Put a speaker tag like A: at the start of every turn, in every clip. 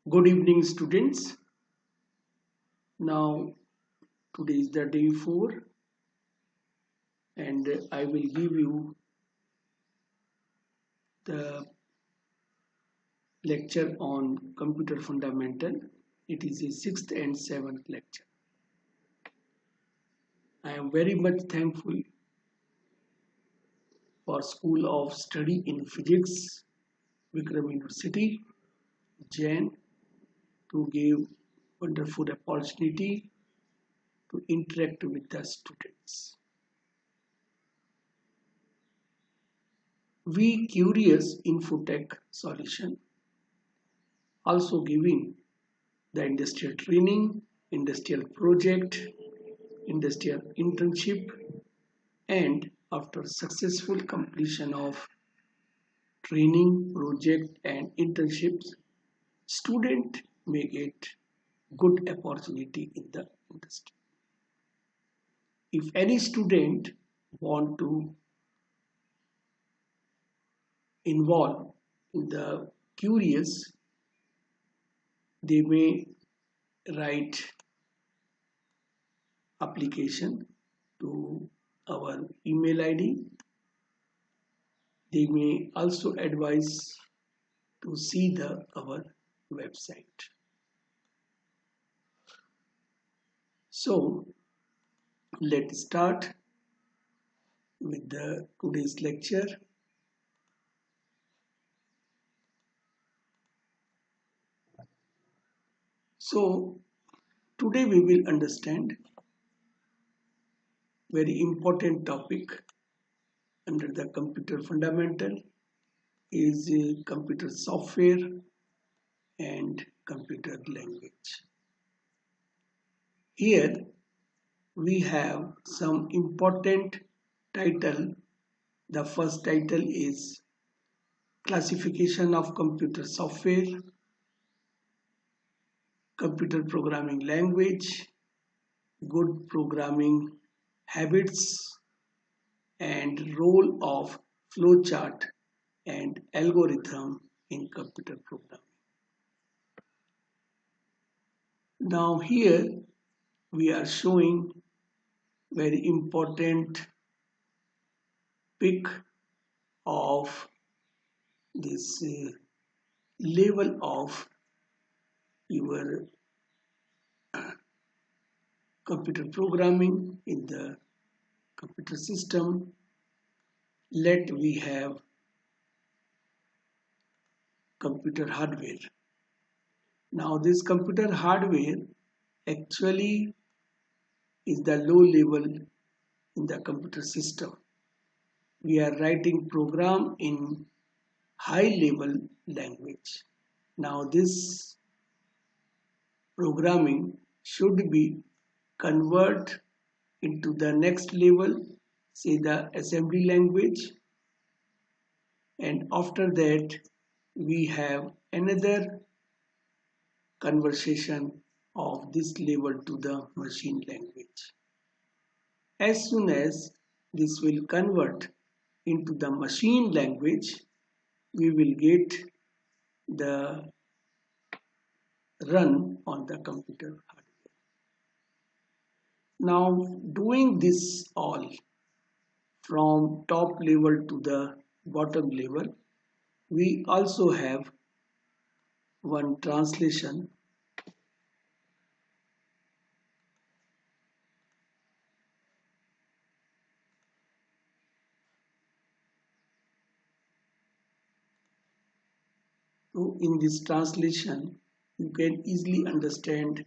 A: Good evening, students. Now, today is the day 4, and I will give you the lecture on computer fundamental. It is a 6th and 7th lecture. I am very much thankful for School of Study in Physics, Vikram University, Jain, to give wonderful opportunity to interact with the students. We Curious Infotech Solution also giving the industrial training, industrial project, industrial internship, and after successful completion of training, project and internships, student may get good opportunity in the industry. If any student want to involve in the curious, they may write application to our email ID. They may also advise to see our website. So let's start with the today's lecture. So today we will understand very important topic under the computer fundamental is computer software and computer language. Here we have some important title. The first title is Classification of Computer Software, Computer Programming Language, Good Programming Habits, and Role of Flowchart and Algorithm in Computer Programming. Now here we are showing very important pic of this level of your computer programming in the computer system. Let we have computer hardware. Now this computer hardware actually is the low level in the computer system. We are writing program in high level language. Now this programming should be convert into the next level, say the assembly language, and after that we have another conversion of this level to the machine language. As soon as this will convert into the machine language, we will get the run on the computer hardware. Now doing this all from top level to the bottom level, we also have one translation. So in this translation, you can easily understand.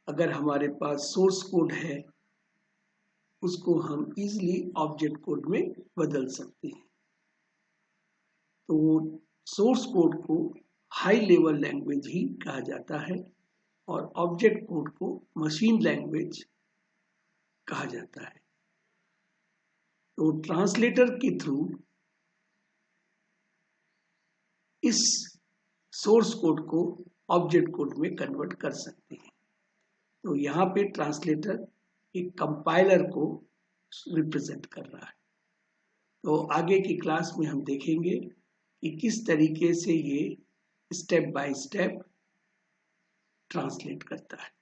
A: अगर हमारे पास source code है उसको हम easily object code में बदल सकते हैं. तो सोर्स कोड को हाई लेवल लैंग्वेज ही कहा जाता है और ऑब्जेक्ट कोड को मशीन लैंग्वेज कहा जाता है. तो ट्रांसलेटर के थ्रू इस सोर्स कोड को ऑब्जेक्ट कोड में कन्वर्ट कर सकते हैं. तो यहाँ पे ट्रांसलेटर एक कंपाइलर को रिप्रेजेंट कर रहा है. तो आगे की क्लास में हम देखेंगे कि किस तरीके से ये स्टेप बाय स्टेप ट्रांसलेट करता है।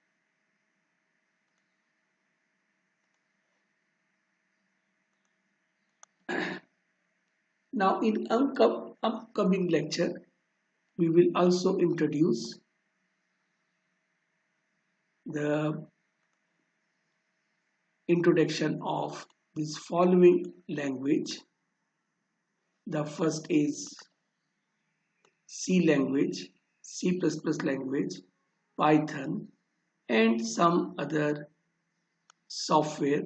A: Now in upcoming lecture, we will also introduce the introduction of this following language. The first is C language, C++ language, Python, and some other software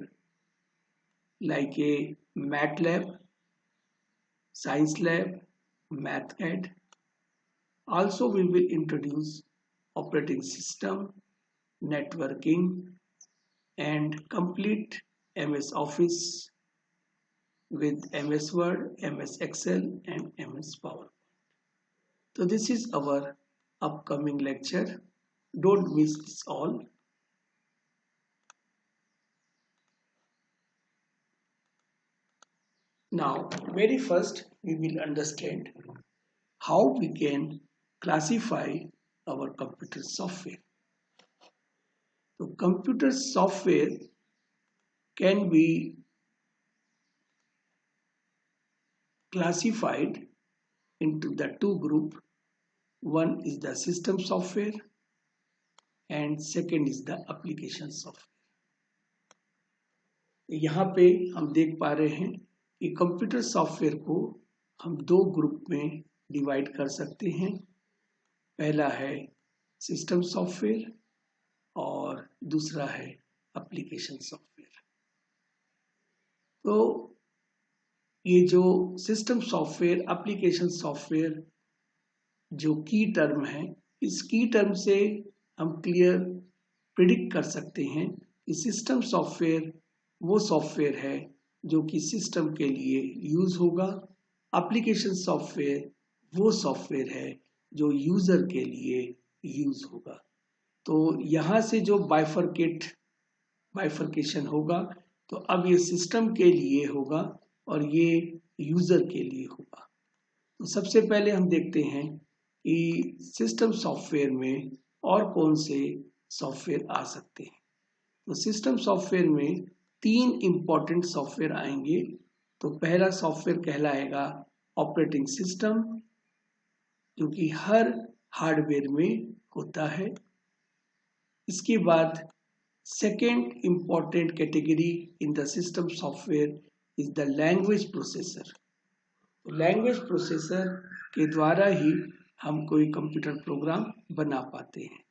A: like a MATLAB, ScienceLab, MathEd. Also, we will introduce operating system, networking, and complete MS Office with MS Word, MS Excel, and MS PowerPoint. So this is our upcoming lecture. Don't miss this all. Now, very first, we will understand how we can classify our computer software. So computer software can be classified into the two groups. One is the system software and second is the application software. यहाँ पे हम देख पा रहे हैं कि computer software को हम दो ग्रुप में डिवाइड कर सकते हैं। पहला है सिस्टम सॉफ्टवेयर और दूसरा है एप्लीकेशन सॉफ्टवेयर। तो ये जो सिस्टम सॉफ्टवेयर, एप्लीकेशन सॉफ्टवेयर जो की टर्म है, इस की टर्म से हम क्लियर प्रिडिक्ट कर सकते हैं कि सिस्टम सॉफ्टवेयर वो सॉफ्टवेयर है जो कि सिस्टम के लिए यूज होगा, एप्लीकेशन सॉफ्टवेयर वो सॉफ्टवेयर है जो यूजर के लिए यूज होगा। तो यहाँ से जो बाइफरकेशन होगा, तो अब ये सिस्टम के लिए होगा और ये यूजर के लिए होगा। तो सबसे पहले हम देखते हैं कि सिस्टम सॉफ्टवेयर में और कौन से सॉफ्टवेयर आ सकते हैं। तो सिस्टम सॉफ्टवेयर में तीन इंपॉर्टेंट सॉफ्टवेयर आएंगे। तो पहला सॉफ्टवेयर कहलाएगा ऑपरेटिंग सिस्टम, जो कि हर हार्डवेयर में होता है। इसके बाद second important category in the system software is the language processor. Language processor के द्वारा ही हम कोई कंप्यूटर प्रोग्राम बना पाते हैं।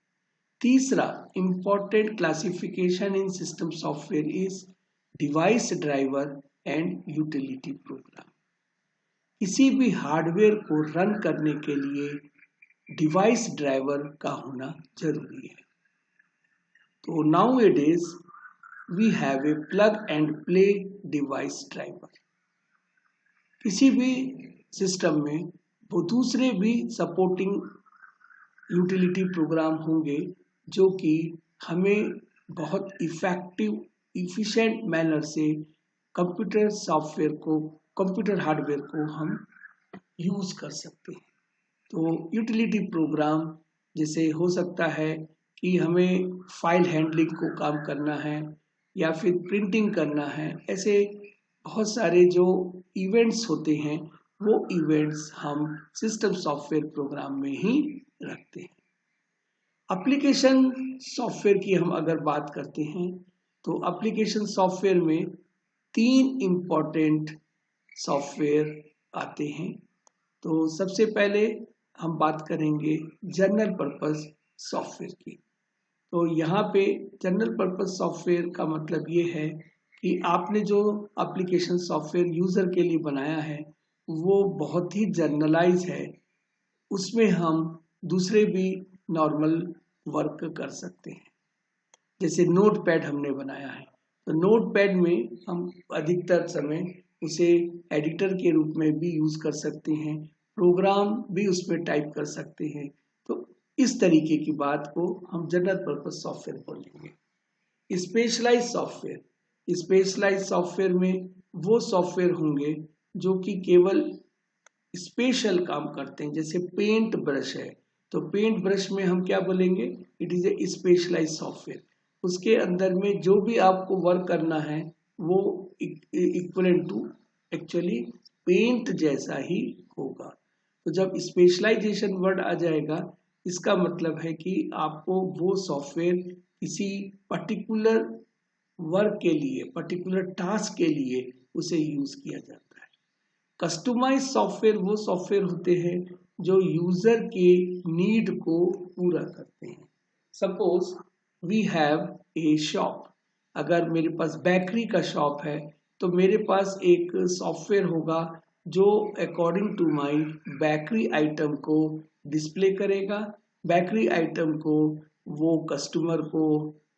A: तीसरा important classification in system software is device driver and utility programme. किसी भी हार्डवेयर को रन करने के लिए डिवाइस ड्राइवर का होना जरूरी है। तो nowadays we have a plug and play device driver। किसी भी सिस्टम में वो दूसरे भी सपोर्टिंग यूटिलिटी प्रोग्राम होंगे जो कि हमें बहुत इफेक्टिव इफिशिएंट मैनर से कंप्यूटर सॉफ्टवेयर को, कंप्यूटर हार्डवेयर को हम यूज कर सकते हैं। तो यूटिलिटी प्रोग्राम जैसे हो सकता है कि हमें फाइल हैंडलिंग को काम करना है या फिर प्रिंटिंग करना है, ऐसे बहुत सारे जो इवेंट्स होते हैं वो इवेंट्स हम सिस्टम सॉफ्टवेयर प्रोग्राम में ही रखते हैं। एप्लीकेशन सॉफ्टवेयर की हम अगर बात करते हैं तो एप्लीकेशन सॉफ्टवेयर में तीन इम्पॉर्टेंट सॉफ्टवेयर आते हैं। तो सबसे पहले हम बात करेंगे जनरल पर्पस सॉफ्टवेयर की। तो यहाँ पे जनरल पर्पस सॉफ्टवेयर का मतलब ये है कि आपने जो एप्लीकेशन सॉफ्टवेयर यूजर के लिए बनाया है वो बहुत ही जनरलाइज है, उसमें हम दूसरे भी नॉर्मल वर्क कर सकते हैं। जैसे नोटपैड हमने बनाया है, तो नोटपैड में हम अधिकतर समय उसे एडिटर के रूप में भी यूज कर सकते हैं, प्रोग्राम भी उसमें टाइप कर सकते हैं। तो इस तरीके की बात को हम जनरल पर्पस सॉफ्टवेयर बोलेंगे। स्पेशलाइज सॉफ्टवेयर, स्पेशलाइज सॉफ्टवेयर में वो सॉफ्टवेयर होंगे जो कि केवल स्पेशल काम करते हैं, जैसे पेंट ब्रश है तो पेंट ब्रश में हम क्या बोलेंगे, it is a specialize software. उसके अंदर में जो भी आपको वर्क करना है वो इक्वलेंट टू एक्चुअली पेंट जैसा ही होगा। तो जब स्पेशलाइजेशन वर्ड आ जाएगा इसका मतलब है कि आपको वो सॉफ्टवेयर किसी पर्टिकुलर वर्क के लिए, पर्टिकुलर टास्क के लिए उसे यूज किया जाता है। कस्टमाइज सॉफ्टवेयर वो सॉफ्टवेयर होते हैं जो यूजर के नीड को पूरा करते हैं। Suppose we have a shop, अगर मेरे पास बेकरी का शॉप है तो मेरे पास एक सॉफ्टवेयर होगा जो according to my bakery item को डिस्प्ले करेगा, बेकरी आइटम को वो कस्टमर को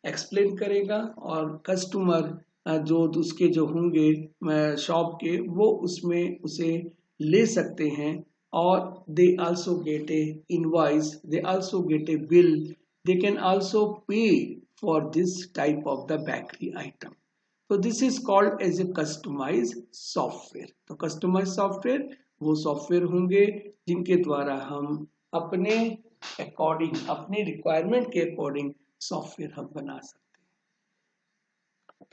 A: एक्सप्लेन करेगा और कस्टमर जो उसके जो होंगे शॉप के वो उसमें उसे ले सकते हैं और they also get a invoice, they also get a bill, they can also pay for this type of the bakery item. तो this is called as a customise software. तो कस्टमाइज सॉफ्टवेयर वो सॉफ्टवेयर होंगे जिनके द्वारा हम अपने according, अपने requirement के अकॉर्डिंग सॉफ्टवेयर हम बना सकते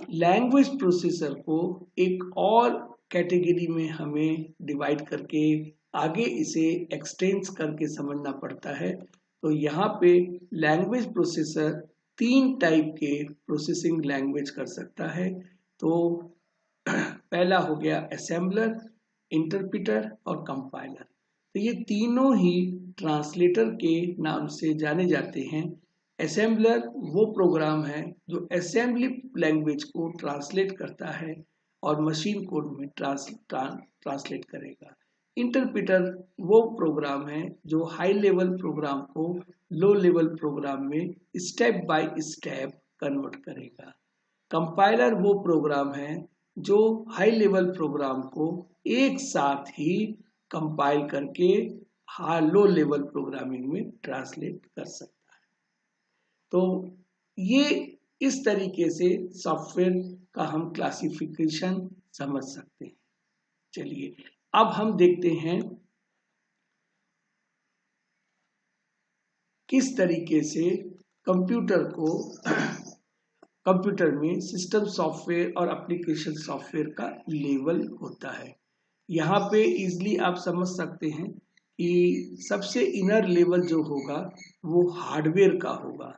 A: हैं। लैंग्वेज प्रोसेसर को एक और कैटेगरी में हमें डिवाइड करके आगे इसे एक्सटेंस करके समझना पड़ता है। तो यहाँ पे लैंग्वेज प्रोसेसर 3 टाइप के प्रोसेसिंग लैंग्वेज कर सकता है। तो पहला हो गया असेंबलर, इंटरप्रेटर और कंपाइलर। तो ये तीनों ही ट्रांसलेटर के नाम से जाने जाते हैं। असेंबलर वो प्रोग्राम है जो असेंबली लैंग्वेज को ट्रांसलेट करता है और मशीन कोड में ट्रांसलेट करेगा। इंटरप्रेटर वो प्रोग्राम है जो हाई लेवल प्रोग्राम को लो लेवल प्रोग्राम में स्टेप बाय स्टेप कन्वर्ट करेगा। कंपाइलर वो प्रोग्राम है जो हाई लेवल प्रोग्राम को एक साथ ही कंपाइल करके लो लेवल प्रोग्रामिंग में ट्रांसलेट कर सकता है। तो ये इस तरीके से सॉफ्टवेयर का हम क्लासिफिकेशन समझ सकते हैं। चलिए अब हम देखते हैं किस तरीके से कंप्यूटर में सिस्टम सॉफ्टवेयर और एप्लीकेशन सॉफ्टवेयर का लेवल होता है। यहाँ पे इजीली आप समझ सकते हैं कि सबसे इनर लेवल जो होगा वो हार्डवेयर का होगा।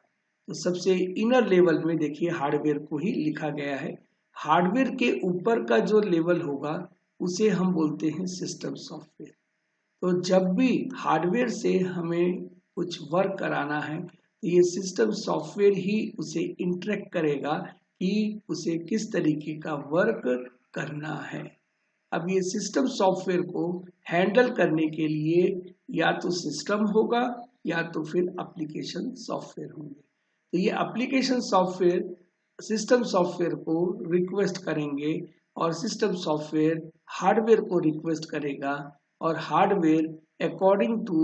A: तो सबसे इनर लेवल में देखिए हार्डवेयर को ही लिखा गया है। हार्डवेयर के ऊपर का जो लेवल होगा उसे हम बोलते हैं सिस्टम सॉफ्टवेयर। तो जब भी हार्डवेयर से हमें कुछ वर्क कराना है तो ये सिस्टम सॉफ्टवेयर ही उसे इंटरेक्ट करेगा कि उसे किस तरीके का वर्क करना है। अब ये सिस्टम सॉफ्टवेयर को हैंडल करने के लिए या तो सिस्टम होगा या तो फिर एप्लीकेशन सॉफ्टवेयर होंगे। तो ये एप्लीकेशन सॉफ्टवेयर सिस्टम सॉफ्टवेयर को रिक्वेस्ट करेंगे और सिस्टम सॉफ्टवेयर हार्डवेयर को रिक्वेस्ट करेगा और hardware according to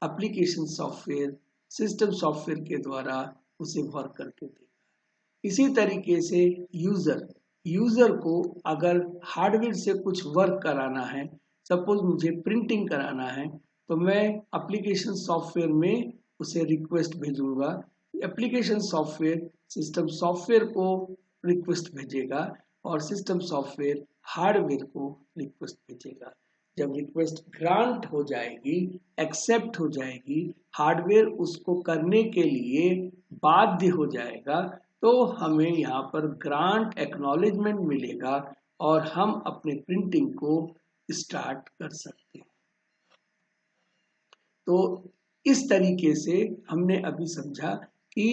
A: application software system software के द्वारा उसे वर्क करके देगा। इसी तरीके से यूजर को अगर हार्डवेयर से कुछ वर्क कराना है, सपोज मुझे प्रिंटिंग कराना है तो मैं एप्लीकेशन सॉफ्टवेयर में उसे रिक्वेस्ट भेजूंगा। एप्लीकेशन सॉफ्टवेयर सिस्टम सॉफ्टवेयर को रिक्वेस्ट भेजेगा और सिस्टम सॉफ्टवेयर हार्डवेयर को रिक्वेस्ट भेजेगा। जब रिक्वेस्ट ग्रांट हो जाएगी, एक्सेप्ट हो जाएगी, हार्डवेयर उसको करने के लिए बाध्य हो जाएगा तो हमें यहाँ पर ग्रांट एक्नॉलेजमेंट मिलेगा और हम अपने प्रिंटिंग को स्टार्ट कर सकते हैं। तो इस तरीके से हमने अभी समझा कि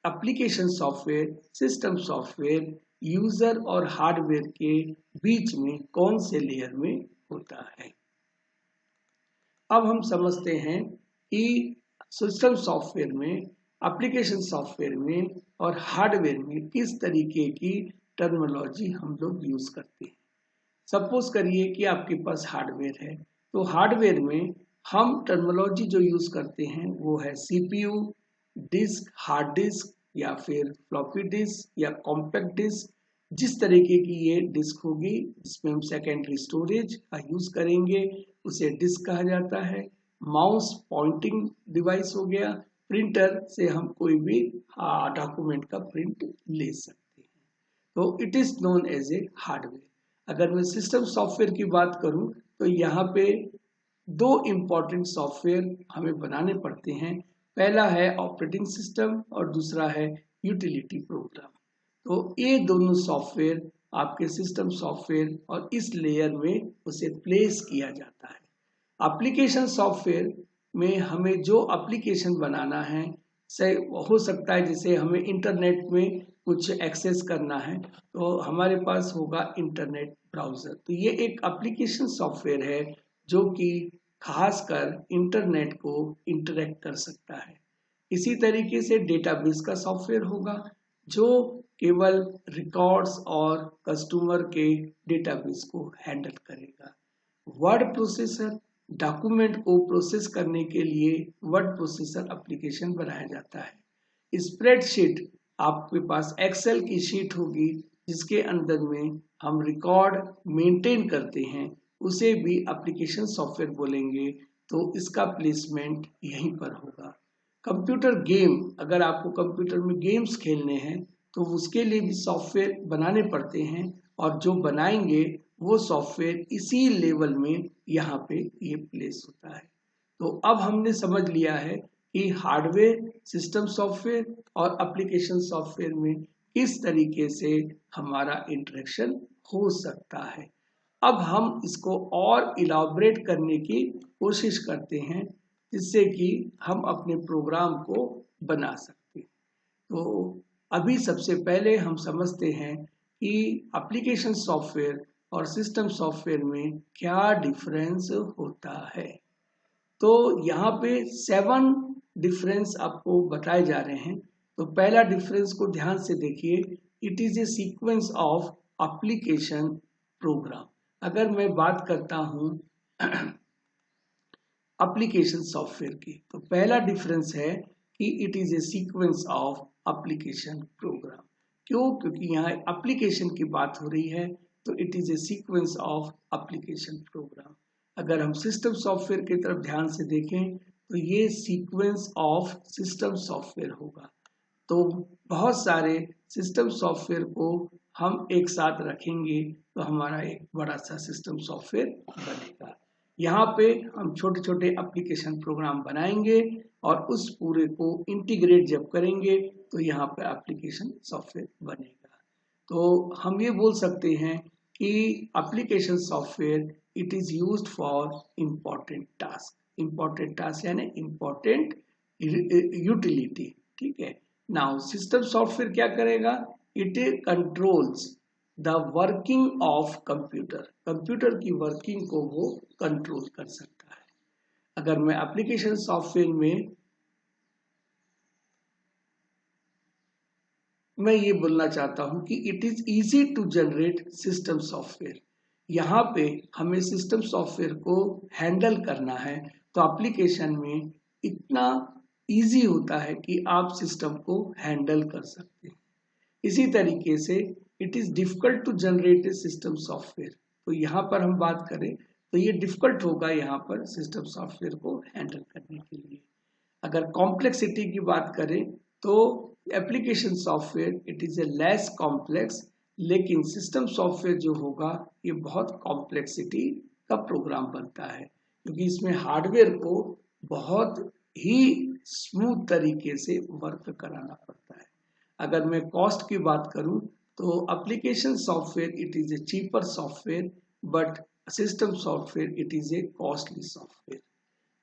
A: application software, system software user और हार्डवेयर के बीच में कौन से लेयर में होता है। अब हम समझते हैं कि सिस्टम सॉफ्टवेयर में, एप्लीकेशन सॉफ्टवेयर में और हार्डवेयर में किस तरीके की टर्मिनोलॉजी हम लोग यूज करते हैं। सपोज करिए कि आपके पास हार्डवेयर है, तो हार्डवेयर में हम टर्मिनोलॉजी जो यूज करते हैं वो है सीपीयू, डिस्क, हार्ड डिस्क या फिर फ्लॉपी डिस्क या कॉम्पैक्ट डिस्क। जिस तरीके की ये डिस्क होगी इसमें हम सेकेंडरी स्टोरेज का यूज करेंगे, उसे डिस्क कहा जाता है। माउस पॉइंटिंग डिवाइस हो गया। प्रिंटर से हम कोई भी डॉक्यूमेंट का प्रिंट ले सकते हैं। तो it is known as a hardware. अगर मैं सिस्टम सॉफ्टवेयर की बात करूं तो यहाँ पे दो इम्पोर्टेंट सॉफ्टवेयर हमें बनाने पड़ते हैं। पहला है ऑपरेटिंग सिस्टम और दूसरा है यूटिलिटी प्रोग्राम। तो ये दोनों सॉफ्टवेयर आपके सिस्टम सॉफ्टवेयर और इस लेयर में उसे प्लेस किया जाता है। एप्लीकेशन सॉफ्टवेयर में हमें जो एप्लीकेशन बनाना है, से हो सकता है जैसे हमें इंटरनेट में कुछ एक्सेस करना है तो हमारे पास होगा इंटरनेट ब्राउजर। तो ये एक एप्लीकेशन सॉफ्टवेयर है जो कि खासकर इंटरनेट को इंटरेक्ट कर सकता है। इसी तरीके से डेटाबेस का सॉफ्टवेयर होगा जो केवल रिकॉर्ड्स और कस्टमर के डेटाबेस को हैंडल करेगा। वर्ड प्रोसेसर डॉक्यूमेंट को प्रोसेस करने के लिए वर्ड प्रोसेसर एप्लीकेशन बनाया जाता है। स्प्रेडशीट आपके पास एक्सेल की शीट होगी जिसके अंदर में हम रिकॉर्ड मेंटेन करते हैं, उसे भी एप्लीकेशन सॉफ्टवेयर बोलेंगे। तो इसका प्लेसमेंट यहीं पर होगा। कंप्यूटर गेम, अगर आपको कंप्यूटर में गेम्स खेलने हैं तो उसके लिए भी सॉफ्टवेयर बनाने पड़ते हैं और जो बनाएंगे वो सॉफ्टवेयर इसी लेवल में यहाँ पे ये प्लेस होता है। तो अब हमने समझ लिया है कि हार्डवेयर, सिस्टम सॉफ्टवेयर और एप्लीकेशन सॉफ्टवेयर में किस तरीके से हमारा इंटरेक्शन हो सकता है। अब हम इसको और इलाबोरेट करने की कोशिश करते हैं जिससे कि हम अपने प्रोग्राम को बना सकते हैं। तो अभी सबसे पहले हम समझते हैं कि एप्लीकेशन सॉफ्टवेयर और सिस्टम सॉफ्टवेयर में क्या डिफरेंस होता है। तो यहाँ पे 7 डिफरेंस आपको बताए जा रहे हैं। तो पहला डिफरेंस को ध्यान से देखिए, it is A sequence of application program. अगर मैं बात करता हूँ एप्लीकेशन सॉफ्टवेयर की, तो पहला डिफरेंस है कि it is A sequence of application program. क्यों? क्योंकि यहाँ एप्लीकेशन की बात हो रही है तो it is A sequence of application program. अगर हम सिस्टम सॉफ्टवेयर की तरफ ध्यान से देखें तो ये सीक्वेंस ऑफ सिस्टम सॉफ्टवेयर होगा। तो बहुत सारे सिस्टम सॉफ्टवेयर को हम एक साथ रखेंगे तो हमारा एक बड़ा सा सिस्टम सॉफ्टवेयर बनेगा। यहाँ पे हम छोटे छोटे एप्लीकेशन प्रोग्राम बनाएंगे और उस पूरे को इंटीग्रेट जब करेंगे तो यहाँ पे एप्लीकेशन सॉफ्टवेयर बनेगा। तो हम ये बोल सकते हैं कि application software it is used for important task. Important task यानी इम्पोर्टेंट यूटिलिटी। ठीक है। नाउ सिस्टम सॉफ्टवेयर क्या करेगा? It controls the working of computer. Computer की वर्किंग को वो कंट्रोल कर सकता है। अगर मैं एप्लीकेशन सॉफ्टवेयर में मैं ये बोलना चाहता हूं कि it is easy to generate system software. यहाँ पे हमें सिस्टम सॉफ्टवेयर को हैंडल करना है तो एप्लीकेशन में इतना इजी होता है कि आप सिस्टम को हैंडल कर सकते हैं। इसी तरीके से it is difficult to generate a system software. तो यहाँ पर हम बात करें तो ये डिफिकल्ट होगा यहाँ पर सिस्टम सॉफ्टवेयर को हैंडल करने के लिए। अगर कॉम्प्लेक्सिटी की बात करें तो application software it is A less complex, लेकिन सिस्टम सॉफ्टवेयर जो होगा ये बहुत कॉम्प्लेक्सिटी का प्रोग्राम बनता है क्योंकि इसमें हार्डवेयर को बहुत ही स्मूथ तरीके से वर्क कराना पड़ता है। अगर मैं कॉस्ट की बात करूं तो application software it is A cheaper software but system software it is A costly software.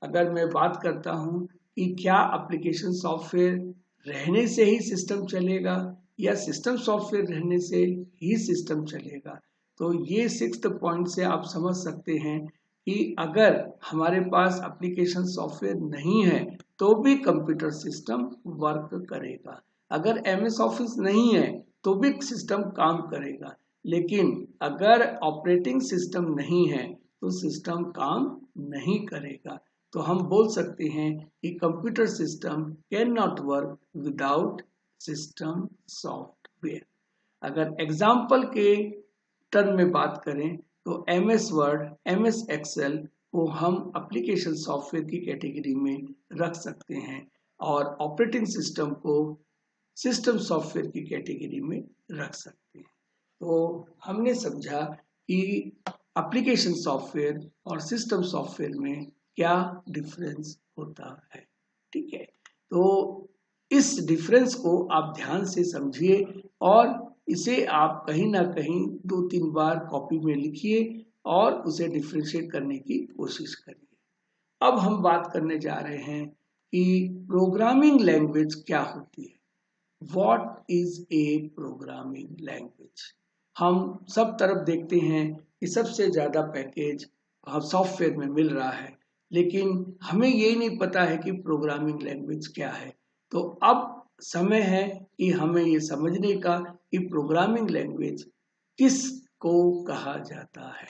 A: अगर मैं बात करता हूं कि क्या एप्लीकेशन सॉफ्टवेयर रहने से ही सिस्टम चलेगा या सिस्टम सॉफ्टवेयर रहने से ही सिस्टम चलेगा, तो ये 6th पॉइंट से आप समझ सकते हैं कि अगर हमारे पास एप्लीकेशन सॉफ्टवेयर नहीं है तो भी कंप्यूटर सिस्टम वर्क करेगा। अगर MS ऑफिस नहीं है तो भी सिस्टम काम करेगा, लेकिन अगर ऑपरेटिंग सिस्टम नहीं है तो सिस्टम काम नहीं करेगा। तो हम बोल सकते हैं कि computer system can not work without system software. अगर एग्जाम्पल के टर्म में बात करें तो MS वर्ड, MS एक्सेल को हम एप्लीकेशन सॉफ्टवेयर की कैटेगरी में रख सकते हैं और ऑपरेटिंग सिस्टम को सिस्टम सॉफ्टवेयर की कैटेगरी में रख सकते हैं। तो हमने समझा कि एप्लीकेशन सॉफ्टवेयर और सिस्टम सॉफ्टवेयर में क्या डिफरेंस होता है। ठीक है, तो इस डिफरेंस को आप ध्यान से समझिए और इसे आप कहीं ना कहीं 2-3 बार कॉपी में लिखिए और उसे डिफरेंशिएट करने की कोशिश करिए। अब हम बात करने जा रहे हैं कि प्रोग्रामिंग लैंग्वेज क्या होती है। What is a programming language? हम सब तरफ देखते हैं कि सबसे ज़्यादा पैकेज सॉफ्टवेयर में मिल रहा है, लेकिन हमें ये नहीं पता है कि प्रोग्रामिंग लैंग्वेज क्या है। तो अब समय है कि हमें ये समझने का कि प्रोग्रामिंग लैंग्वेज किसको कहा जाता है।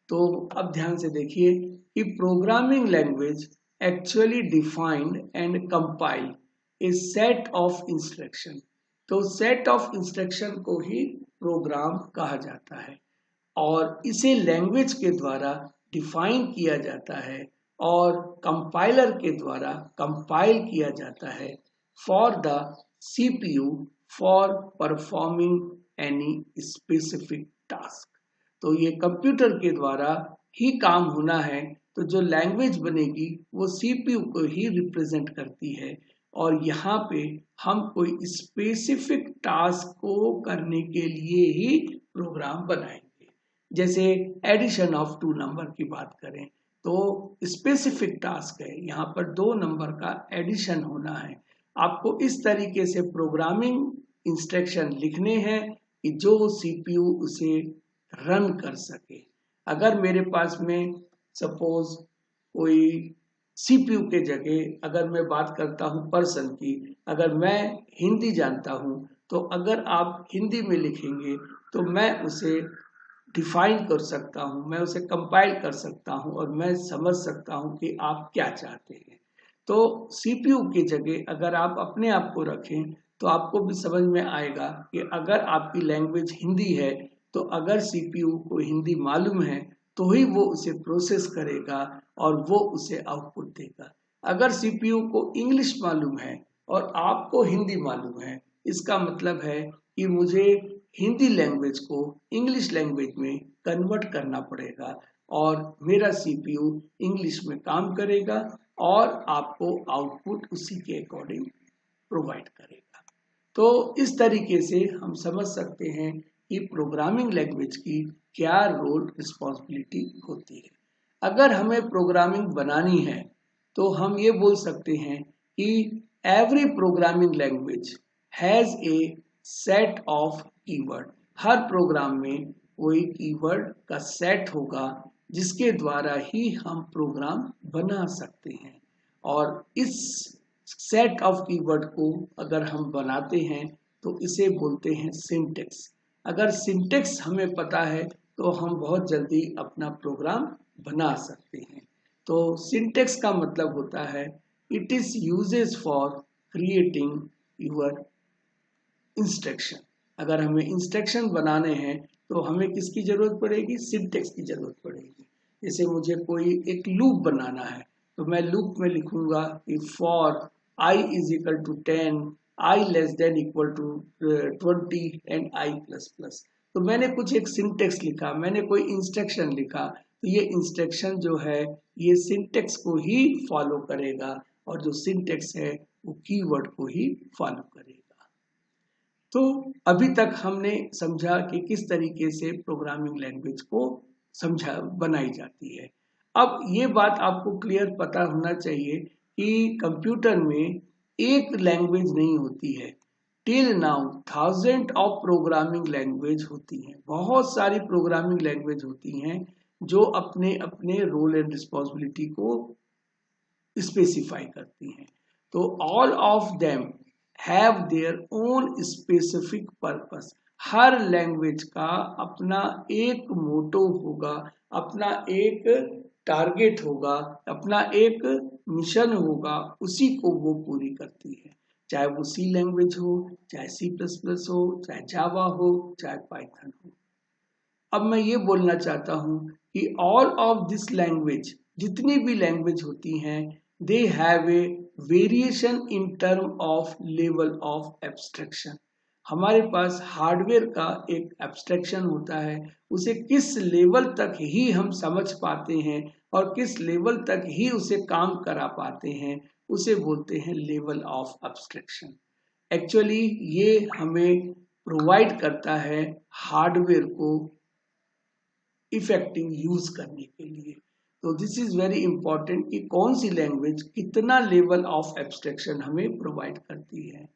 A: तो अब ध्यान से देखिए कि programming language actually defined and compile A set of instruction. तो सेट ऑफ इंस्ट्रक्शन को ही प्रोग्राम कहा जाता है और इसे लैंग्वेज के द्वारा डिफाइन किया जाता है और कंपाइलर के द्वारा कंपाइल किया जाता है for the CPU for performing any specific task. तो ये कंप्यूटर के द्वारा ही काम होना है, तो जो लैंग्वेज बनेगी वो सीपीयू को ही रिप्रेजेंट करती है और यहाँ पे हम कोई स्पेसिफिक टास्क को करने के लिए ही प्रोग्राम बनाएंगे। जैसे एडिशन ऑफ 2 नंबर की बात करें तो स्पेसिफिक टास्क है, यहाँ पर 2 नंबर का एडिशन होना है। आपको इस तरीके से प्रोग्रामिंग इंस्ट्रक्शन लिखने हैं कि जो सीपीयू उसे रन कर सके। अगर मेरे पास में सपोज कोई सीपीयू के जगह अगर मैं बात करता हूँ पर्सन की, अगर मैं हिंदी जानता हूँ तो अगर आप हिंदी में लिखेंगे तो मैं उसे डिफाइन कर सकता हूँ, मैं उसे कंपाइल कर सकता हूँ और मैं समझ सकता हूँ कि आप क्या चाहते हैं। तो सीपीयू की जगह अगर आप अपने आप को रखें तो आपको भी समझ में आएगा कि अगर आपकी लैंग्वेज हिंदी है तो अगर सीपीयू को हिंदी मालूम है तो ही वो उसे प्रोसेस करेगा और वो उसे आउटपुट देगा। अगर सीपीयू को इंग्लिश मालूम है और आपको हिंदी मालूम है, इसका मतलब है कि मुझे हिंदी लैंग्वेज को इंग्लिश लैंग्वेज में कन्वर्ट करना पड़ेगा और मेरा सीपीयू इंग्लिश में काम करेगा और आपको आउटपुट उसी के अकॉर्डिंग प्रोवाइड करेगा। तो इस तरीके से हम समझ सकते हैं कि प्रोग्रामिंग लैंग्वेज की क्या रोल रिस्पॉन्सिबिलिटी होती है। अगर हमें प्रोग्रामिंग बनानी है तो हम ये बोल सकते हैं कि every programming language has a set of keyword. हर प्रोग्राम में कोई कीवर्ड का सेट होगा जिसके द्वारा ही हम प्रोग्राम बना सकते हैं और इस सेट ऑफ कीवर्ड को अगर हम बनाते हैं तो इसे बोलते हैं सिंटेक्स। अगर सिंटेक्स हमें पता है तो हम बहुत जल्दी अपना प्रोग्राम बना सकते हैं। तो सिंटेक्स का मतलब होता है it is uses for creating your instruction. अगर हमें इंस्ट्रक्शन बनाने हैं तो हमें किसकी जरूरत पड़ेगी? सिंटेक्स की जरूरत पड़ेगी। जैसे मुझे कोई एक लूप बनाना है तो मैं लूप में लिखूंगा कि for i is equal to 10, i less than equal to 20 and i plus plus. तो मैंने कुछ एक सिंटेक्स लिखा, मैंने कोई इंस्ट्रक्शन लिखा, तो ये इंस्ट्रक्शन जो है ये सिंटेक्स को ही फॉलो करेगा और जो सिंटेक्स है वो कीवर्ड को ही फॉलो करेगा। तो अभी तक हमने समझा कि किस तरीके से प्रोग्रामिंग लैंग्वेज को बनाई जाती है। अब ये बात आपको क्लियर पता होना चाहिए कि कंप्यूटर में एक लैंग्वेज नहीं होती है। Till now 1000 of programming language होती हैं, बहुत सारी प्रोग्रामिंग लैंग्वेज होती हैं जो अपने अपने रोल एंड रिस्पॉन्सिबिलिटी को स्पेसिफाई करती हैं। तो all of them have their own specific purpose. Her language का अपना एक मोटो होगा, अपना एक टारगेट होगा, अपना एक मिशन होगा, उसी को वो पूरी करती है। चाहे वो सी लैंग्वेज हो, चाहे C++ हो, चाहे जावा हो, चाहे पाइथन हो। अब मैं ये बोलना चाहता हूँ कि ऑल ऑफ दिस लैंग्वेज जितनी भी लैंग्वेज होती हैं they have a variation in term of level of abstraction. हमारे पास हार्डवेयर का एक एब्स्ट्रैक्शन होता है, उसे किस लेवल तक ही हम समझ पाते हैं और किस लेवल तक ही उसे काम करा पाते हैं, उसे बोलते हैं लेवल ऑफ एब्स्ट्रैक्शन। एक्चुअली ये हमें प्रोवाइड करता है हार्डवेयर को इफेक्टिव यूज करने के लिए। तो दिस इज वेरी इंपॉर्टेंट कि कौन सी लैंग्वेज कितना लेवल ऑफ एब्स्ट्रैक्शन हमें प्रोवाइड करती है।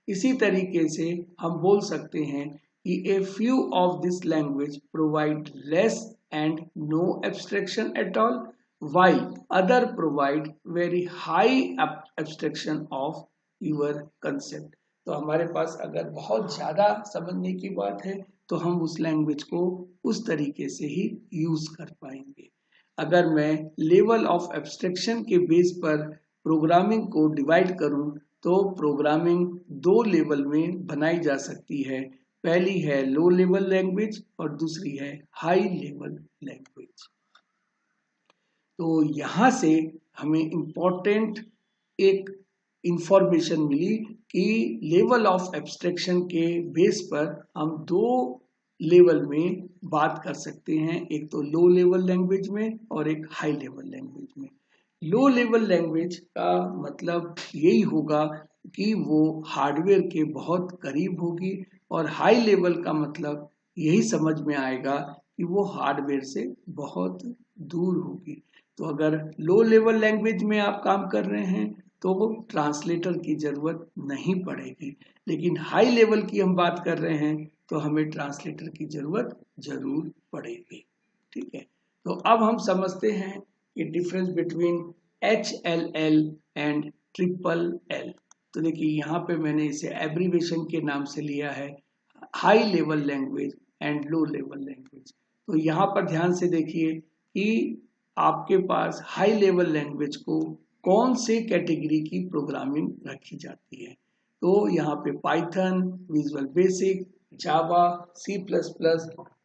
A: इसी तरीके से हम बोल सकते हैं कि a few of this language provide less and no abstraction at all while other provide very high abstraction of your concept। तो हमारे पास अगर बहुत ज्यादा समझने की बात है तो हम उस लैंग्वेज को उस तरीके से ही यूज कर पाएंगे। अगर मैं लेवल ऑफ एब्स्ट्रैक्शन के बेस पर प्रोग्रामिंग को डिवाइड करूं तो प्रोग्रामिंग दो लेवल में बनाई जा सकती है। पहली है लो लेवल लैंग्वेज और दूसरी है हाई लेवल लैंग्वेज। तो यहाँ से हमें इम्पोर्टेंट एक इंफॉर्मेशन मिली कि लेवल ऑफ एब्स्ट्रैक्शन के बेस पर हम दो लेवल में बात कर सकते हैं, एक तो लो लेवल लैंग्वेज में और एक हाई लेवल लैंग्वेज में। लो लेवल लैंग्वेज का मतलब यही होगा कि वो हार्डवेयर के बहुत करीब होगी और हाई लेवल का मतलब यही समझ में आएगा कि वो हार्डवेयर से बहुत दूर होगी। तो अगर लो लेवल लैंग्वेज में आप काम कर रहे हैं तो ट्रांसलेटर की जरूरत नहीं पड़ेगी, लेकिन हाई लेवल की हम बात कर रहे हैं तो हमें ट्रांसलेटर की जरूरत जरूर पड़ेगी। ठीक है, तो अब हम समझते हैं कि difference between HLL and LLL। तो देखिए यहाँ पे मैंने इसे एब्रीवेशन के नाम से लिया है, high level language and low level language. तो यहाँ पर ध्यान से देखिए कि आपके पास हाई लेवल लैंग्वेज को कौन से कैटेगरी की प्रोग्रामिंग रखी जाती है। तो यहाँ पे पाइथन, विजुअल बेसिक, जावा, C++,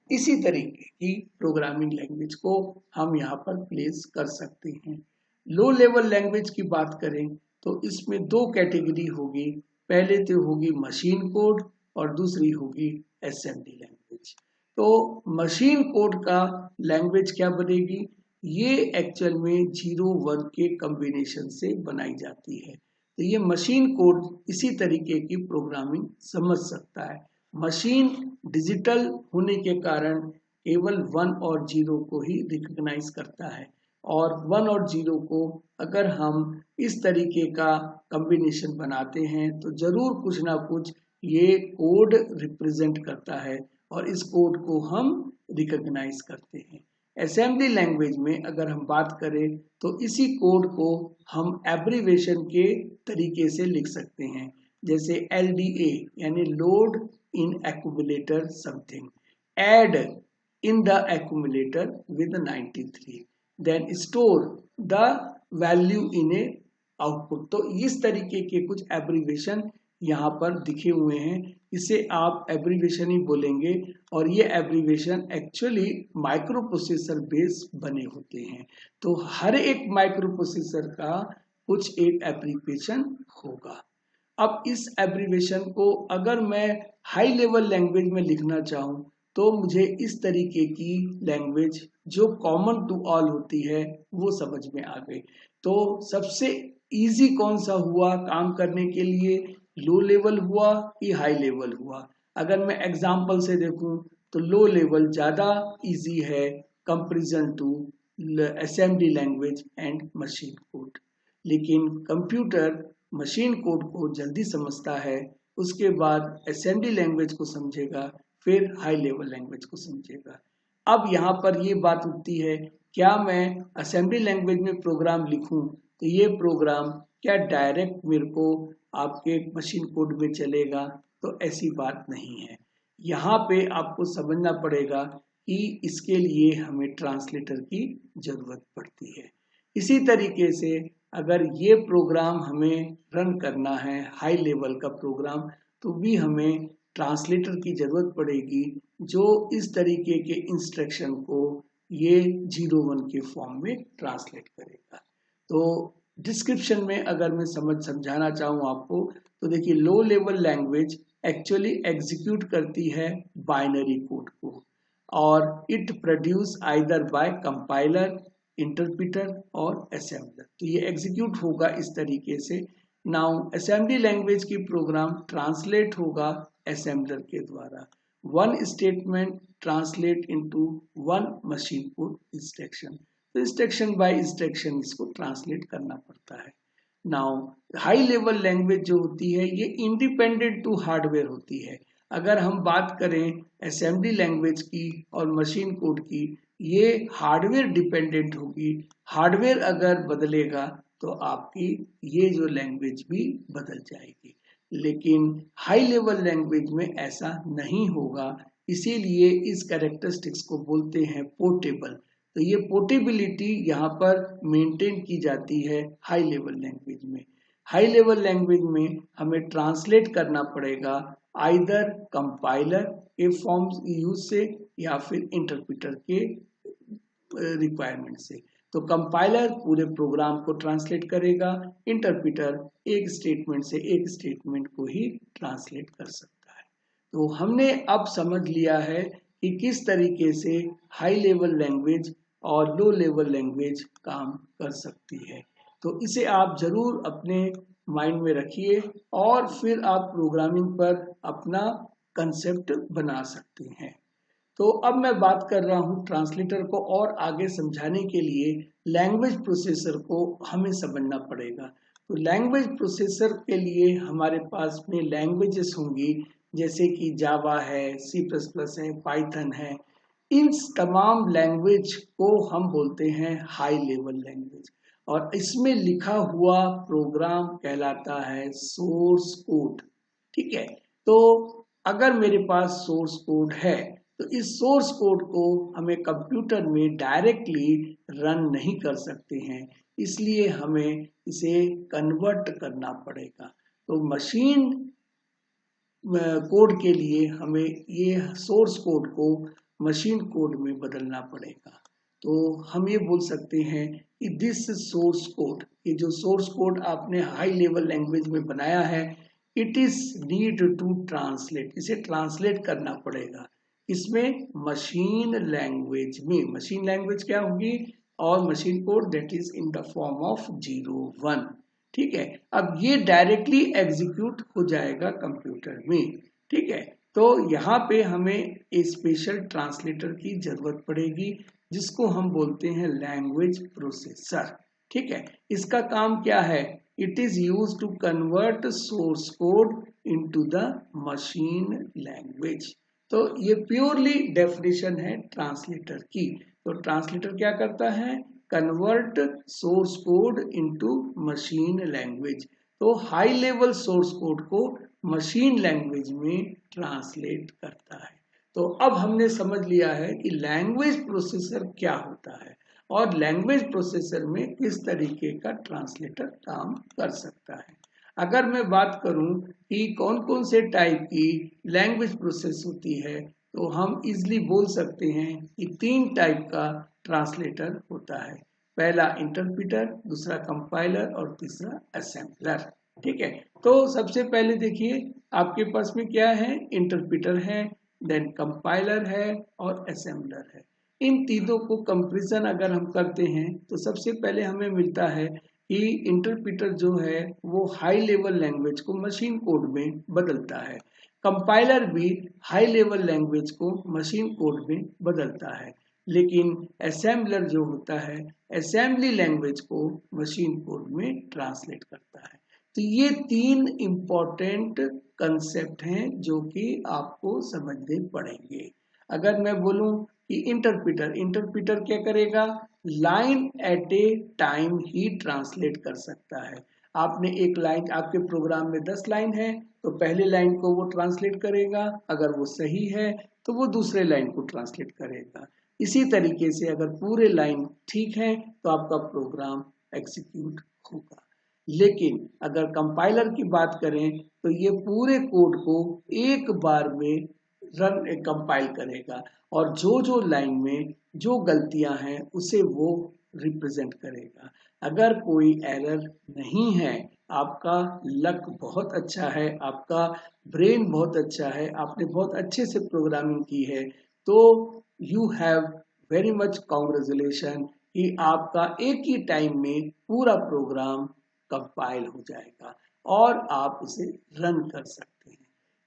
A: इसी तरीके की प्रोग्रामिंग लैंग्वेज को हम यहाँ पर प्लेस कर सकते हैं। लो लेवल लैंग्वेज की बात करें तो इसमें दो कैटेगरी होगी, पहले तो होगी मशीन कोड और दूसरी होगी असेंबली लैंग्वेज। तो मशीन कोड का लैंग्वेज क्या बनेगी, ये एक्चुअल में 0-1 के कॉम्बिनेशन से बनाई जाती है। तो ये मशीन कोड इसी तरीके की प्रोग्रामिंग समझ सकता है। मशीन डिजिटल होने के कारण केवल 1 और 0 को ही रिकॉग्नाइज करता है, और 1 और 0 को अगर हम इस तरीके का कॉम्बिनेशन बनाते हैं तो जरूर कुछ ना कुछ ये कोड रिप्रेजेंट करता है और इस कोड को हम रिकॉग्नाइज करते हैं। असेंबली लैंग्वेज में अगर हम बात करें तो इसी कोड को हम एब्रीवेशन के तरीके से लिख सकते हैं, जैसे LDA यानी load in accumulator something, add in the accumulator with 93, then store the value in a output. तो इस तरीके के कुछ एब्रीवेशन यहाँ पर दिखे हुए हैं, इसे आप एब्रीवेशन ही बोलेंगे और ये abbreviation actually micro processor base बने होते हैं। तो हर एक माइक्रो प्रोसेसर का कुछ एक एब्रीवेशन होगा। अब इस एब्रीवेशन को अगर मैं हाई लेवल लैंग्वेज में लिखना चाहूँ तो मुझे इस तरीके की लैंग्वेज जो कॉमन टू ऑल होती है वो समझ में आ गई। तो सबसे इजी कौन सा हुआ काम करने के लिए, लो लेवल हुआ कि हाई लेवल हुआ। अगर मैं एग्जांपल से देखूं तो लो लेवल ज्यादा इजी है comparison to assembly language and machine code, लेकिन कंप्यूटर मशीन कोड को जल्दी समझता है, उसके बाद असेंबली लैंग्वेज को समझेगा, फिर हाई लेवल लैंग्वेज को समझेगा। अब यहाँ पर ये बात उठती है, क्या मैं असेंबली लैंग्वेज में प्रोग्राम लिखूं तो ये प्रोग्राम क्या डायरेक्ट मेरे को आपके मशीन कोड में चलेगा, तो ऐसी बात नहीं है। यहाँ पे आपको समझना पड़ेगा कि इसके लिए हमें ट्रांसलेटर की जरूरत पड़ती है। इसी तरीके से अगर ये प्रोग्राम हमें रन करना है हाई लेवल का प्रोग्राम, तो भी हमें ट्रांसलेटर की जरूरत पड़ेगी जो इस तरीके के इंस्ट्रक्शन को ये 01 के फॉर्म में ट्रांसलेट करेगा। तो डिस्क्रिप्शन में अगर मैं समझाना चाहूँ आपको, तो देखिए लो लेवल लैंग्वेज एक्चुअली एग्जीक्यूट करती है बाइनरी कोड को, और it produce either bye compiler, interpreter और असेंबलर। तो ये एग्जीक्यूट होगा इस तरीके से। नाउ असेंबली लैंग्वेज की प्रोग्राम ट्रांसलेट होगा असेंबलर के द्वारा। One statement translate into one machine code instruction. तो इंस्ट्रक्शन बाय इंस्ट्रक्शन इसको ट्रांसलेट करना पड़ता है। नाउ हाई लेवल लैंग्वेज जो होती है ये इंडिपेंडेंट टू हार्डवेयर होती है। अगर हम बात करें असेंबली लैंग्वेज की और मशीन कोड की, ये हार्डवेयर डिपेंडेंट होगी। हार्डवेयर अगर बदलेगा तो आपकी ये जो लैंग्वेज भी बदल जाएगी। लेकिन हाई लेवल लैंग्वेज में ऐसा नहीं होगा, इसीलिए इस कैरेक्टरिस्टिक्स को बोलते हैं पोर्टेबल। तो ये पोर्टेबिलिटी यहाँ पर मेंटेन की जाती है हाई लेवल लैंग्वेज में। हाई लेवल लैंग्वेज में हमें ट्रांसलेट करना पड़ेगा आइदर कंपाइलर के फॉर्म यूज से या फिर इंटरप्रेटर के रिक्वायरमेंट से। तो कंपाइलर पूरे प्रोग्राम को ट्रांसलेट करेगा, इंटरप्रेटर एक स्टेटमेंट से एक स्टेटमेंट को ही ट्रांसलेट कर सकता है। तो हमने अब समझ लिया है कि किस तरीके से हाई लेवल लैंग्वेज और लो लेवल लैंग्वेज काम कर सकती है। तो इसे आप जरूर अपने माइंड में रखिए और फिर आप प्रोग्रामिंग पर अपना कंसेप्ट बना सकते हैं। तो अब मैं बात कर रहा हूँ ट्रांसलेटर को और आगे समझाने के लिए लैंग्वेज प्रोसेसर को हमें समझना पड़ेगा। तो लैंग्वेज प्रोसेसर के लिए हमारे पास में लैंग्वेजेस होंगी, जैसे कि जावा है, C++ है, पाइथन है। इन तमाम लैंग्वेज को हम बोलते हैं हाई लेवल लैंग्वेज, और इसमें लिखा हुआ प्रोग्राम कहलाता है सोर्स कोड। ठीक है, तो अगर मेरे पास सोर्स कोड है तो इस सोर्स कोड को हमें कंप्यूटर में डायरेक्टली रन नहीं कर सकते हैं, इसलिए हमें इसे कन्वर्ट करना पड़ेगा। तो मशीन कोड के लिए हमें ये सोर्स कोड को मशीन कोड में बदलना पड़ेगा। तो हम ये बोल सकते हैं कि दिस सोर्स कोड, ये जो सोर्स कोड आपने हाई लेवल लैंग्वेज में बनाया है, it is need to translate, इसे ट्रांसलेट करना पड़ेगा। इसमें मशीन लैंग्वेज में, मशीन लैंग्वेज क्या होगी, और machine code that is in the form of 01। ठीक है, अब ये डायरेक्टली एग्जीक्यूट हो जाएगा कंप्यूटर में। ठीक है, तो यहाँ पे हमें एक स्पेशल ट्रांसलेटर की जरूरत पड़ेगी, जिसको हम बोलते हैं लैंग्वेज प्रोसेसर। ठीक है, इसका काम क्या है, it is use to convert source code into the machine language. तो ये प्योरली डेफिनेशन है ट्रांसलेटर की। तो ट्रांसलेटर क्या करता है, convert source code into machine language. तो हाई लेवल सोर्स कोड को मशीन लैंग्वेज में ट्रांसलेट करता है। तो अब हमने समझ लिया है कि लैंग्वेज प्रोसेसर क्या होता है और लैंग्वेज प्रोसेसर में किस तरीके का ट्रांसलेटर काम कर सकता है। अगर मैं बात करूं कि कौन कौन से टाइप की लैंग्वेज प्रोसेस होती है, तो हम इजली बोल सकते हैं कि 3 टाइप का ट्रांसलेटर होता है। पहला इंटरप्रेटर, दूसरा कंपाइलर और तीसरा असेंबलर। ठीक है, तो सबसे पहले देखिए आपके पास में क्या है, इंटरप्रेटर है, देन कंपाइलर है और असेंबलर है। इन तीनों को कंपैरिजन अगर हम करते हैं तो सबसे पहले हमें मिलता है कि इंटरप्रेटर जो है वो हाई लेवल लैंग्वेज को मशीन कोड में बदलता है। कंपाइलर भी हाई लेवल लैंग्वेज को मशीन कोड में बदलता है, लेकिन असेंबलर जो होता है असेंबली लैंग्वेज को मशीन कोड में ट्रांसलेट करता है। तो ये 3 इंपॉर्टेंट कंसेप्ट हैं जो कि आपको समझने पड़ेंगे। अगर मैं बोलूं कि इंटरप्रेटर क्या करेगा, line at A time he translate कर सकता है। आपने एक लाइन, आपके प्रोग्राम में 10 लाइन है, तो पहले लाइन को वो ट्रांसलेट करेगा, अगर वो सही है तो वो दूसरे लाइन को ट्रांसलेट करेगा। इसी तरीके से अगर पूरे लाइन ठीक है तो आपका प्रोग्राम एग्जीक्यूट होगा। लेकिन अगर कंपाइलर की बात करें तो ये पूरे कोड को एक बार में रन कंपाइल करेगा और जो लाइन में जो गलतियां हैं उसे वो रिप्रेजेंट करेगा। अगर कोई एरर नहीं है, आपका लक बहुत अच्छा है, आपका ब्रेन बहुत अच्छा है, आपने बहुत अच्छे से प्रोग्रामिंग की है, तो you have very much congratulation कि आपका एक ही टाइम में पूरा प्रोग्राम कंपाइल हो जाएगा और आप उसे रन कर सकते हैं।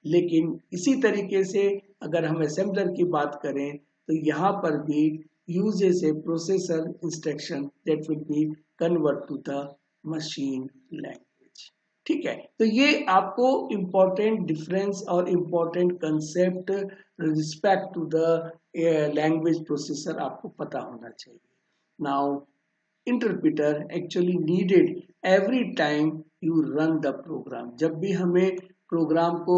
A: लेकिन इसी तरीके से अगर हम असेंबलर की बात करें तो यहाँ पर भी uses a processor instruction that will be convert to the machine language। ठीक है, तो ये आपको इम्पोर्टेंट डिफरेंस और important concept respect to the language processor आपको पता होना चाहिए। Now interpreter actually needed every time you run the program। जब भी हमें प्रोग्राम को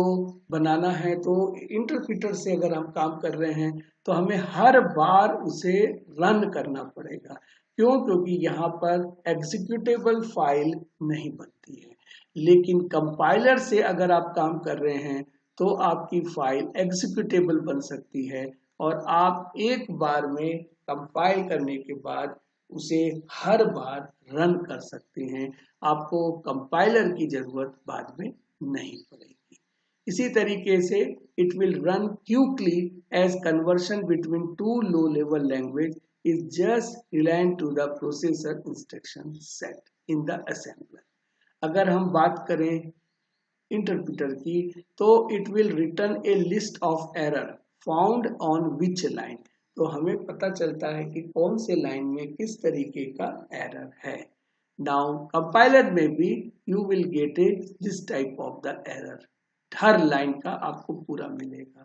A: बनाना है तो इंटरप्रेटर से अगर हम काम कर रहे हैं तो हमें हर बार उसे रन करना पड़ेगा। क्यों? क्योंकि यहाँ पर एग्जीक्यूटेबल फाइल नहीं बनती है। लेकिन कंपाइलर से अगर आप काम कर रहे हैं तो आपकी फाइल एग्जीक्यूटेबल बन सकती है और आप एक बार में कंपाइल करने के बाद उसे हर बार रन कर सकते हैं। आपको कंपाइलर की जरूरत बाद में नहीं पड़ेगी। इसी तरीके से it will run quickly as conversion between two low level language is just reliant to the processor instruction set in the assembler. अगर हम बात करें इंटरप्रेटर की तो it will return a list of error found on which line. तो हमें पता चलता है कि कौन से लाइन में किस तरीके का एरर है। नाउ कंपाइलर में भी you will get A this type of the error, her line का आपको पूरा मिलेगा।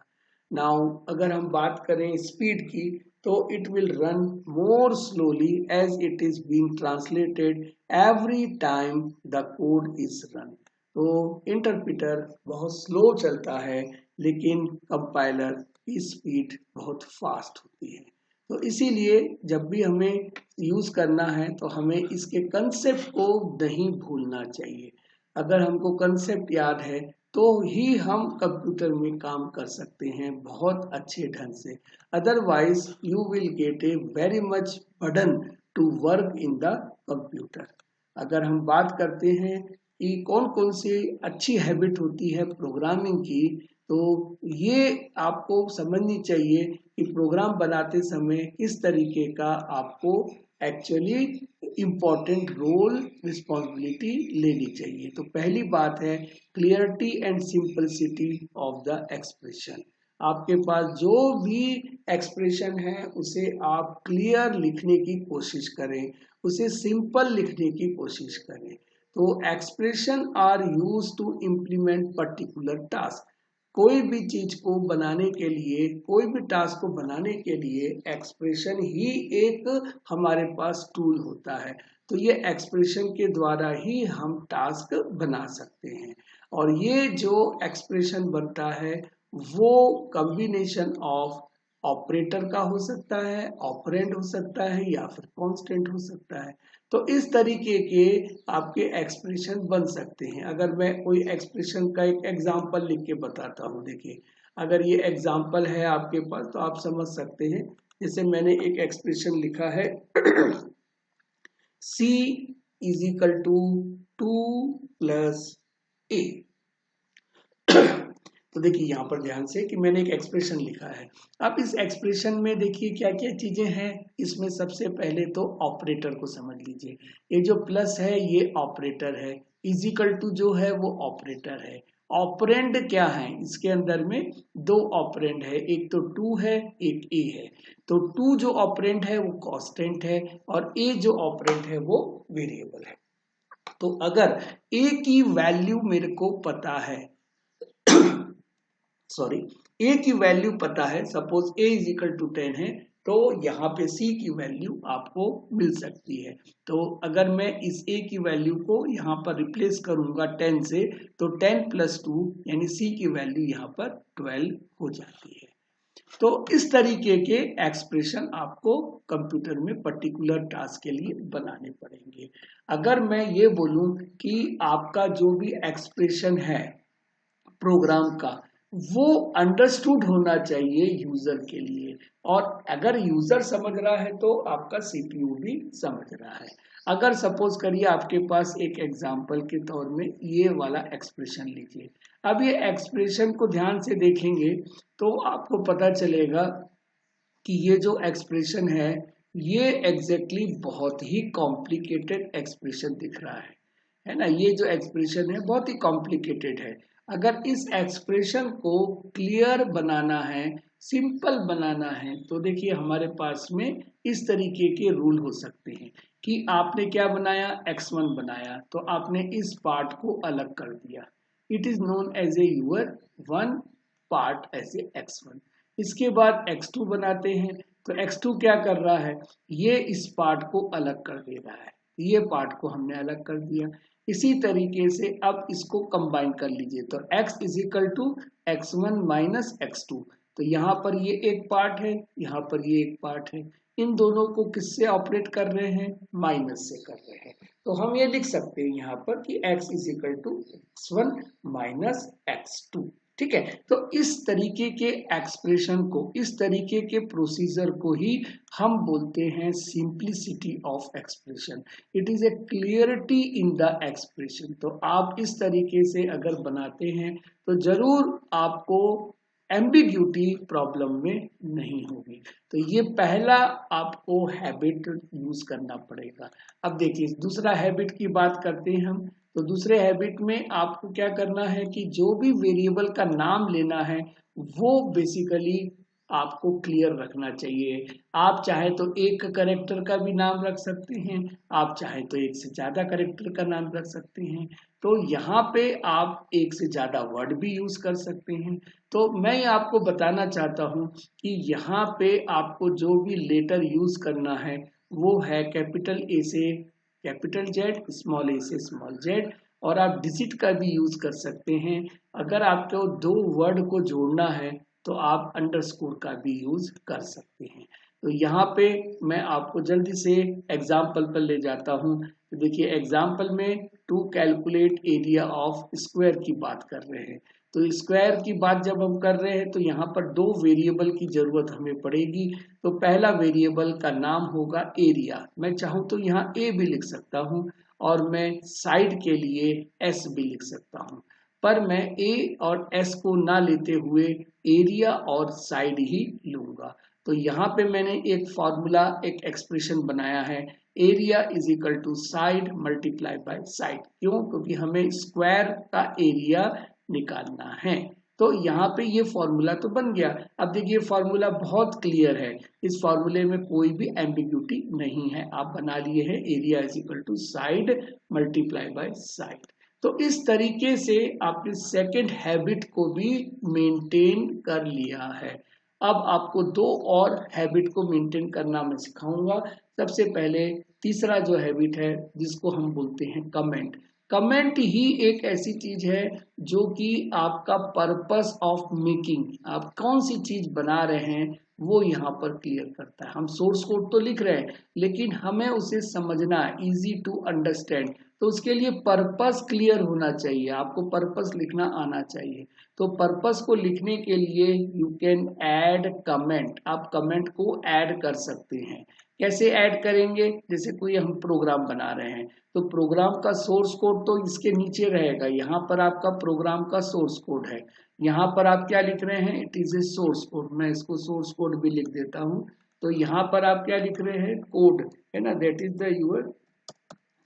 A: नाउ अगर हम बात करें स्पीड की तो it will run more slowly as it is being translated every time the code is run. तो इंटरप्रेटर बहुत स्लो चलता है लेकिन कंपाइलर की स्पीड बहुत फास्ट होती है। तो इसीलिए जब भी हमें यूज करना है तो हमें इसके कंसेप्ट को नहीं भूलना चाहिए। अगर हमको कंसेप्ट याद है तो ही हम कंप्यूटर में काम कर सकते हैं बहुत अच्छे ढंग से। Otherwise you will get a very much burden to work in the computer. अगर हम बात करते हैं कि कौन कौन सी अच्छी हैबिट होती है प्रोग्रामिंग की, तो ये आपको समझनी चाहिए कि प्रोग्राम बनाते समय किस तरीके का आपको एक्चुअली इम्पोर्टेंट रोल रिस्पॉन्सिबिलिटी लेनी चाहिए। तो पहली बात है clarity and simplicity of the expression. आपके पास जो भी एक्सप्रेशन है उसे आप क्लियर लिखने की कोशिश करें, उसे सिंपल लिखने की कोशिश करें। तो expression are use to implement particular task. कोई भी चीज को बनाने के लिए, कोई भी टास्क को बनाने के लिए एक्सप्रेशन ही एक हमारे पास टूल होता है। तो ये एक्सप्रेशन के द्वारा ही हम टास्क बना सकते हैं। और ये जो एक्सप्रेशन बनता है वो कॉम्बिनेशन ऑफ ऑपरेटर का हो सकता है, ऑपरेंड हो सकता है या फिर कांस्टेंट हो सकता है। तो इस तरीके के आपके एक्सप्रेशन बन सकते हैं। अगर मैं कोई एक्सप्रेशन का एक एग्जांपल लिख के बताता हूँ, देखिए अगर ये एग्जांपल है आपके पास तो आप समझ सकते हैं। जैसे मैंने एक एक्सप्रेशन लिखा है C is equal to 2 + A। तो देखिए यहाँ पर ध्यान से कि मैंने एक एक्सप्रेशन लिखा है। अब इस एक्सप्रेशन में देखिए क्या क्या चीजें हैं। इसमें सबसे पहले तो ऑपरेटर को समझ लीजिए। ये जो प्लस है ये ऑपरेटर है, इजिकल टू जो है वो ऑपरेटर है। ऑपरेंड क्या है? इसके अंदर में दो ऑपरेंड है, एक तो 2 है, एक A है। तो 2 जो ऑपरेंड है वो कांस्टेंट है और A जो ऑपरेंड है वो वेरिएबल है। तो अगर A की वैल्यू मेरे को पता है सॉरी A की वैल्यू पता है, suppose A is equal to 10 है, तो यहाँ पे C की वैल्यू आपको मिल सकती है। तो अगर मैं इस A की वैल्यू को यहाँ पर रिप्लेस करूंगा 10 से, तो 10 + 2 यानी C की वैल्यू यहाँ पर 12 हो जाती है। तो इस तरीके के एक्सप्रेशन आपको कंप्यूटर में पर्टिकुलर टास्क के लिए बनाने पड़ेंगे। अगर मैं ये बोलूं कि आपका जो भी एक्सप्रेशन है प्रोग्राम का वो अंडरस्टूड होना चाहिए यूजर के लिए, और अगर यूजर समझ रहा है तो आपका सीपीयू भी समझ रहा है। अगर सपोज करिए आपके पास एक एग्जांपल के तौर में ये वाला एक्सप्रेशन लीजिए। अब ये एक्सप्रेशन को ध्यान से देखेंगे तो आपको पता चलेगा कि ये जो एक्सप्रेशन ये एग्जैक्टली बहुत ही कॉम्प्लिकेटेड एक्सप्रेशन दिख रहा है ना। ये जो एक्सप्रेशन है बहुत ही कॉम्प्लिकेटेड है। अगर इस एक्सप्रेशन को क्लियर बनाना है, सिंपल बनाना है, तो देखिए हमारे पास में इस तरीके के रूल हो सकते हैं कि आपने क्या बनाया, x1 बनाया तो आपने इस पार्ट को अलग कर दिया। It is known as a your one part as a x1। इसके बाद x2 बनाते हैं तो x2 क्या कर रहा है, ये इस पार्ट को अलग कर दे रहा है, ये पार्ट को हमने अलग कर दिया। इसी तरीके से अब इसको कंबाइन कर लीजिए तो x is equal to x1 minus x2। तो यहाँ पर ये एक पार्ट है, यहाँ पर ये एक पार्ट है। इन दोनों को किससे ऑपरेट कर रहे हैं, माइनस से कर रहे हैं। तो हम ये लिख सकते हैं यहाँ पर कि x is equal to x1 minus x2। ठीक है, तो इस तरीके के एक्सप्रेशन को, इस तरीके के प्रोसीजर को ही हम बोलते हैं simplicity of expression. It is A clarity in the expression. तो आप इस तरीके से अगर बनाते हैं तो जरूर आपको एम्बिग्यूटी प्रॉब्लम में नहीं होगी। तो ये पहला आपको हैबिट यूज करना पड़ेगा। अब देखिए दूसरा हैबिट की बात करते हैं हम। तो दूसरे हैबिट में आपको क्या करना है कि जो भी वेरिएबल का नाम लेना है वो बेसिकली आपको क्लियर रखना चाहिए। आप चाहे तो एक कैरेक्टर का भी नाम रख सकते हैं, आप चाहे तो एक से ज्यादा कैरेक्टर का नाम रख सकते हैं। तो यहाँ पे आप एक से ज्यादा वर्ड भी यूज कर सकते हैं। तो मैं आपको बताना चाहता हूँ कि यहाँ पे आपको जो भी लेटर यूज करना है वो है कैपिटल ए से कैपिटल जेड, स्मॉल ए से स्मॉल जेड, और आप डिजिट का भी यूज कर सकते हैं। अगर आपको दो वर्ड को जोड़ना है तो आप अंडरस्कोर का भी यूज कर सकते हैं। तो यहाँ पे मैं आपको जल्दी से एग्जाम्पल पर ले जाता हूँ। तो देखिए एग्जाम्पल में to calculate area of square की बात कर रहे हैं। तो स्क्वायर की बात जब हम कर रहे हैं तो यहाँ पर दो वेरिएबल की जरूरत हमें पड़ेगी। तो पहला वेरिएबल का नाम होगा एरिया। मैं चाहूँ तो यहाँ ए भी लिख सकता हूँ और मैं साइड के लिए एस भी लिख सकता हूँ, पर मैं ए और एस को ना लेते हुए एरिया और साइड ही लूंगा। तो यहाँ पे मैंने एक फॉर्मूला, एक एक्सप्रेशन बनाया है, area is equal to side multiply by side. क्यों, क्योंकि हमें स्क्वायर का एरिया निकालना है। तो यहाँ पे ये फॉर्मूला तो बन गया। अब देखिए फॉर्मूला बहुत क्लियर है, इस फॉर्मूले में कोई भी एम्बिग्यूटी नहीं है। आप बना लिए हैं area is equal to side multiply by side. तो इस तरीके से आपने सेकंड हैबिट को भी मेंटेन कर लिया है। अब आपको दो और हैबिट को मेंटेन करना मैं सिखाऊंगा। सबसे पहले तीसरा जो हैबिट है जिसको हम बोलते हैं कमेंट। कमेंट ही एक ऐसी चीज है जो कि आपका पर्पस ऑफ मेकिंग, आप कौन सी चीज बना रहे हैं वो यहाँ पर क्लियर करता है। हम सोर्स कोड तो लिख रहे हैं लेकिन हमें उसे समझना, इजी टू अंडरस्टैंड, तो उसके लिए पर्पस क्लियर होना चाहिए, आपको पर्पस लिखना आना चाहिए। तो पर्पस को लिखने के लिए यू कैन ऐड कमेंट, आप कमेंट को ऐड कर सकते हैं। कैसे ऐड करेंगे, जैसे कोई हम प्रोग्राम बना रहे हैं तो प्रोग्राम का सोर्स कोड तो इसके नीचे रहेगा। यहाँ पर आपका प्रोग्राम का सोर्स कोड है, यहाँ पर आप क्या लिख रहे हैं, it is a source code. मैं इसको सोर्स कोड भी लिख देता हूँ। तो यहाँ पर आप क्या लिख रहे हैं, कोड है ना, that is the your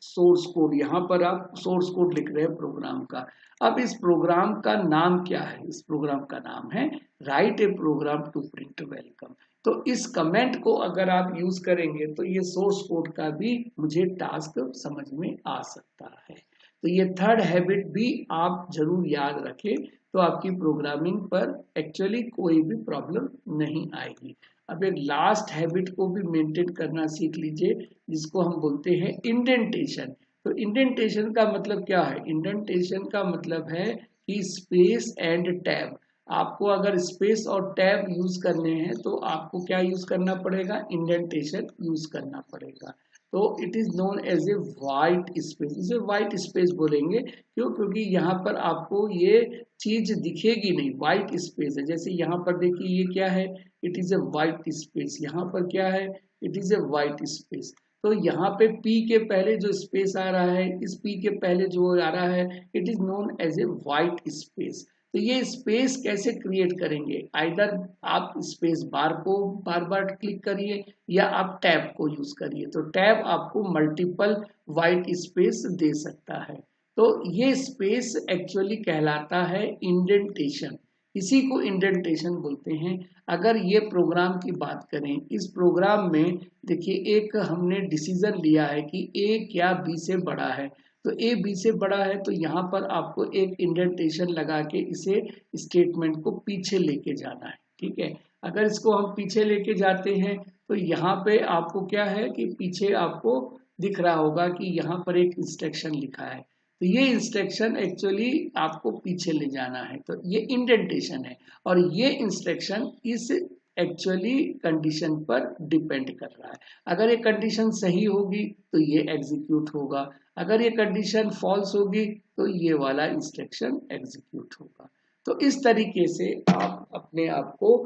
A: source code. यहाँ पर आप सोर्स कोड लिख रहे हैं प्रोग्राम का। अब इस प्रोग्राम का नाम क्या है, इस प्रोग्राम का नाम है write a program to print welcome. तो इस कमेंट को अगर आप यूज करेंगे तो ये सोर्स कोड का भी मुझे टास्क समझ में आ सकता है। तो ये थर्ड हैबिट भी आप जरूर याद रखें, तो आपकी प्रोग्रामिंग पर एक्चुअली कोई भी प्रॉब्लम नहीं आएगी। अब एक लास्ट हैबिट को भी मेंटेन करना सीख लीजिए जिसको हम बोलते हैं इंडेंटेशन। तो इंडेंटेशन का मतलब क्या है, इंडेंटेशन का मतलब है कि स्पेस एंड टैब। आपको अगर स्पेस और टैब यूज करने हैं तो आपको क्या यूज करना पड़ेगा, इंडेंटेशन यूज करना पड़ेगा। तो it is known as a white space, इसे वाइट स्पेस बोलेंगे। क्यों, क्योंकि यहाँ पर आपको ये चीज दिखेगी नहीं, व्हाइट स्पेस है। जैसे यहाँ पर देखिए ये क्या है, it is A white space, यहाँ पर क्या है, it is A white space. तो यहाँ पे P के पहले जो स्पेस आ रहा है, इस P के पहले जो आ रहा है, it is known as a white space. तो ये स्पेस कैसे क्रिएट करेंगे, आइदर आप स्पेस बार को बार बार क्लिक करिए या आप टैब को यूज करिए। तो टैब आपको मल्टीपल व्हाइट स्पेस दे सकता है। तो ये स्पेस एक्चुअली कहलाता है इंडेंटेशन, इसी को इंडेंटेशन बोलते हैं। अगर ये प्रोग्राम की बात करें, इस प्रोग्राम में देखिए एक हमने डिसीजन लिया है कि ए क्या बी से बड़ा है। तो ए बी से बड़ा है तो यहाँ पर आपको एक इंडेंटेशन लगा के इसे स्टेटमेंट को पीछे लेके जाना है, ठीक है। अगर इसको हम पीछे लेके जाते हैं तो यहाँ पे आपको क्या है कि पीछे आपको दिख रहा होगा कि यहाँ पर एक इंस्ट्रक्शन लिखा है। तो ये इंस्ट्रक्शन एक्चुअली आपको पीछे ले जाना है, तो ये इंडेंटेशन है। और ये इंस्ट्रक्शन इस एक्चुअली कंडीशन पर डिपेंड कर रहा है। अगर ये कंडीशन सही होगी तो ये एग्जीक्यूट होगा, अगर ये कंडीशन फॉल्स होगी तो ये वाला इंस्ट्रक्शन एग्जीक्यूट होगा। तो इस तरीके से आप अपने आप को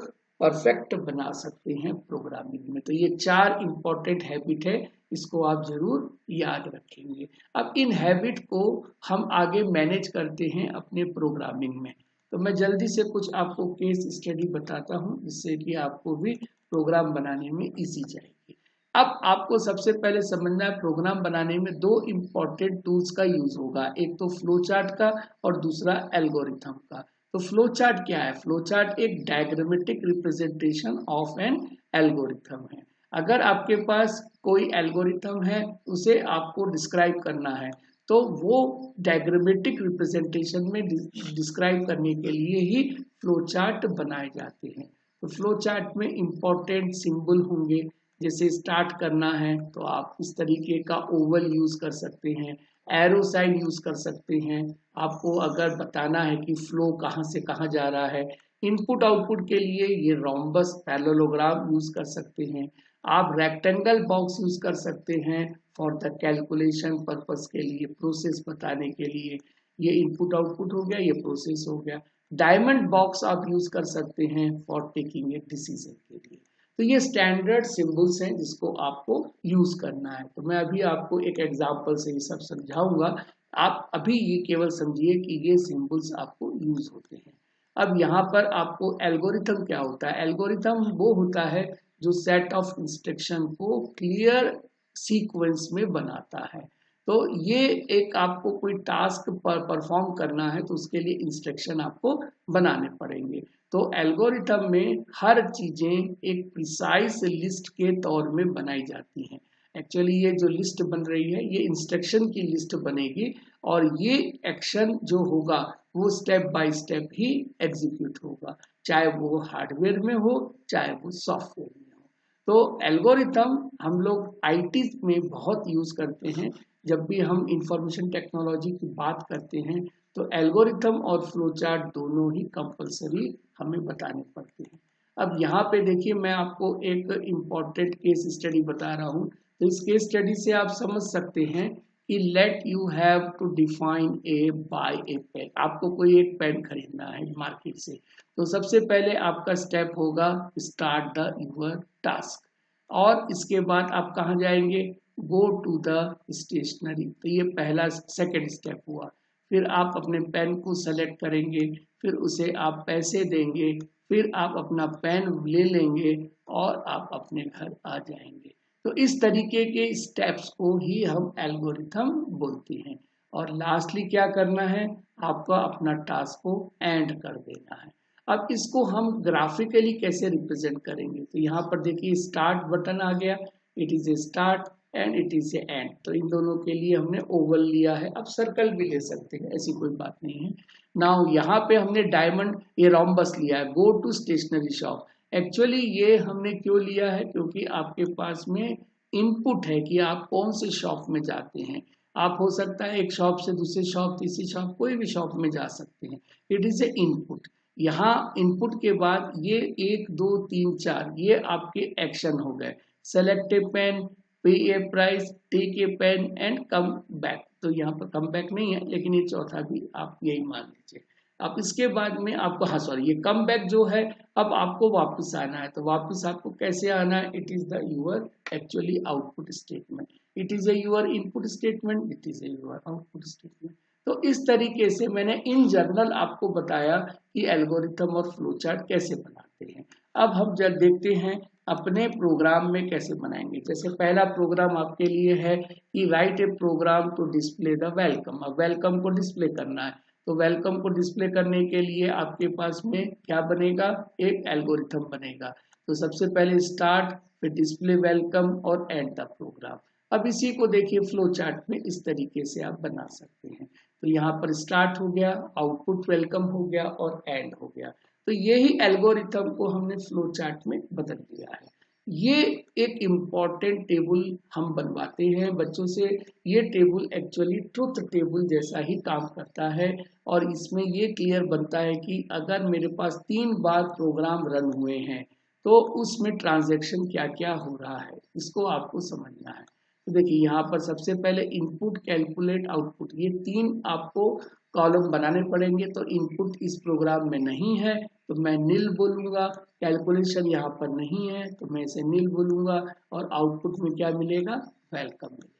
A: परफेक्ट बना सकते हैं प्रोग्रामिंग में। तो ये 4 इंपॉर्टेंट हैबिट है, इसको आप जरूर याद रखेंगे। अब इन हैबिट को हम आगे मैनेज करते हैं अपने प्रोग्रामिंग में। तो मैं जल्दी से कुछ आपको केस स्टडी बताता हूं जिससे कि आपको भी प्रोग्राम बनाने में इजी जाएगी। अब आपको सबसे पहले समझना है प्रोग्राम बनाने में 2 इंपॉर्टेंट टूल्स का यूज होगा, एक तो फ्लो चार्ट का और दूसरा एल्गोरिथम का। तो फ्लो चार्ट क्या है, फ्लो चार्ट एक diagrammatic representation of an algorithm है। अगर आपके पास कोई एल्गोरिथम है उसे आपको डिस्क्राइब करना है तो वो डायग्रामेटिक रिप्रेजेंटेशन में डिस्क्राइब करने के लिए ही फ्लो चार्ट बनाए जाते हैं। तो फ्लो चार्ट में इंपॉर्टेंट सिंबल होंगे, जैसे स्टार्ट करना है तो आप इस तरीके का ओवल यूज कर सकते हैं, एरो साइन यूज कर सकते हैं। आपको अगर बताना है कि फ्लो कहाँ से कहाँ जा रहा है, इनपुट आउटपुट के लिए ये रोम्बस पैरेललोग्राम यूज कर सकते हैं। आप रेक्टेंगल बॉक्स यूज कर सकते हैं फॉर द कैलकुलेशन पर्पस के लिए, प्रोसेस बताने के लिए। ये इनपुट आउटपुट हो गया, ये प्रोसेस हो गया। डायमंड बॉक्स आप यूज कर सकते हैं फॉर टेकिंग ए डिसीजन के लिए। तो ये स्टैंडर्ड सिंबल्स हैं जिसको आपको यूज करना है। तो मैं अभी आपको एक एग्जांपल से ये सब समझाऊंगा, आप अभी ये केवल समझिए कि ये सिंबल्स आपको यूज होते हैं। अब यहाँ पर आपको एल्गोरिथम क्या होता है, एल्गोरिथम वो होता है जो सेट ऑफ इंस्ट्रक्शन को क्लियर सीक्वेंस में बनाता है। तो ये एक आपको कोई टास्क पर परफॉर्म करना है तो उसके लिए इंस्ट्रक्शन आपको बनाने पड़ेंगे। तो एल्गोरिथम में हर चीजें एक प्रिसाइज लिस्ट के तौर में बनाई जाती हैं। एक्चुअली ये जो लिस्ट बन रही है ये इंस्ट्रक्शन की लिस्ट बनेगी और ये एक्शन जो होगा वो step by step he execute होगा, चाहे वो हार्डवेयर में हो चाहे वो सॉफ्टवेयर में हो। तो एल्गोरिथम हम लोग आईटी में बहुत यूज करते हैं। जब भी हम इंफॉर्मेशन टेक्नोलॉजी की बात करते हैं तो एल्गोरिथम और फ्लो चार्ट दोनों ही कंपलसरी हमें बताने पड़ते हैं। अब यहाँ पे देखिए मैं आपको एक इम्पॉर्टेंट केस स्टडी बता रहा हूँ। तो इस केस स्टडी से आप समझ सकते हैं कि let you have to define a by a pen. आपको कोई एक पेन खरीदना है मार्केट से, तो सबसे पहले आपका स्टेप होगा स्टार्ट द यूर टास्क, और इसके बाद आप कहाँ जाएंगे, गो टू द स्टेशनरी। तो ये पहला सेकेंड स्टेप हुआ। फिर आप अपने पेन को सेलेक्ट करेंगे, फिर उसे आप पैसे देंगे, फिर आप अपना पेन ले लेंगे और आप अपने घर आ जाएंगे। तो इस तरीके के स्टेप्स को ही हम एल्गोरिथम बोलते हैं। और लास्टली क्या करना है, आपको अपना टास्क को एंड कर देना है। अब इसको हम ग्राफिकली कैसे रिप्रेजेंट करेंगे, तो यहाँ पर देखिए स्टार्ट बटन आ गया, it is A start and it is A and. तो इन दोनों के लिए हमने ओवल लिया है, अब सर्कल भी ले सकते हैं, ऐसी कोई बात नहीं है। नाउ यहाँ पे हमने डायमंड ये रोम्बस लिया है, go to stationery shop. Actually ये हमने क्यों लिया है, क्योंकि आपके पास में इनपुट है कि आप कौन से शॉप में जाते हैं। आप हो सकता है एक शॉप से दूसरी शॉप, तीसरी शॉप, कोई भी शॉप में जा सकते हैं। It is A input. यहाँ इनपुट के बाद ये 1 2 3 4 ये आपके एक्शन हो गए, select a pen, pay a price, take a pen and come back. तो यहाँ पर कम बैक नहीं है लेकिन ये चौथा भी आप यही मान लीजिए। अब इसके बाद में आपको, हाँ सॉरी, ये कम बैक जो है, अब आपको वापस आना है। तो वापस आपको कैसे आना है? It is the your actually output statement, it is a your input statement, it is a your output statement. तो इस तरीके से मैंने इन जनरल आपको बताया कि एल्गोरिथम और फ्लो चार्ट कैसे बनाते हैं। अब हम जब देखते हैं अपने प्रोग्राम में कैसे बनाएंगे। जैसे पहला प्रोग्राम आपके लिए है कि write a program to display the welcome. अब वेलकम को डिस्प्ले करना है, तो वेलकम को डिस्प्ले करने के लिए आपके पास में क्या बनेगा? एक एल्गोरिथम बनेगा। तो सबसे पहले स्टार्ट, फिर डिस्प्ले वेलकम और एंड द प्रोग्राम। अब इसी को देखिए फ्लो चार्ट में इस तरीके से आप बना सकते हैं। तो यहाँ पर स्टार्ट हो गया, आउटपुट वेलकम हो गया और एंड हो गया। तो यही एल्गोरिथम को हमने फ्लो चार्ट में बदल दिया है। ये एक इम्पॉर्टेंट टेबल हम बनवाते हैं बच्चों से। ये टेबल एक्चुअली ट्रुथ टेबल जैसा ही काम करता है, और इसमें ये क्लियर बनता है कि अगर मेरे पास 3 बार प्रोग्राम रन हुए हैं तो उसमें ट्रांजैक्शन क्या क्या हो रहा है, इसको आपको समझना है। तो देखिए यहाँ पर सबसे पहले इनपुट, कैलकुलेट, आउटपुट, ये 3 आपको कॉलम बनाने पड़ेंगे। तो इनपुट इस प्रोग्राम में नहीं है तो मैं नील बोलूंगा, कैलकुलेशन यहाँ पर नहीं है तो मैं इसे नील बोलूंगा, और आउटपुट में क्या मिलेगा? वेलकम मिलेगा।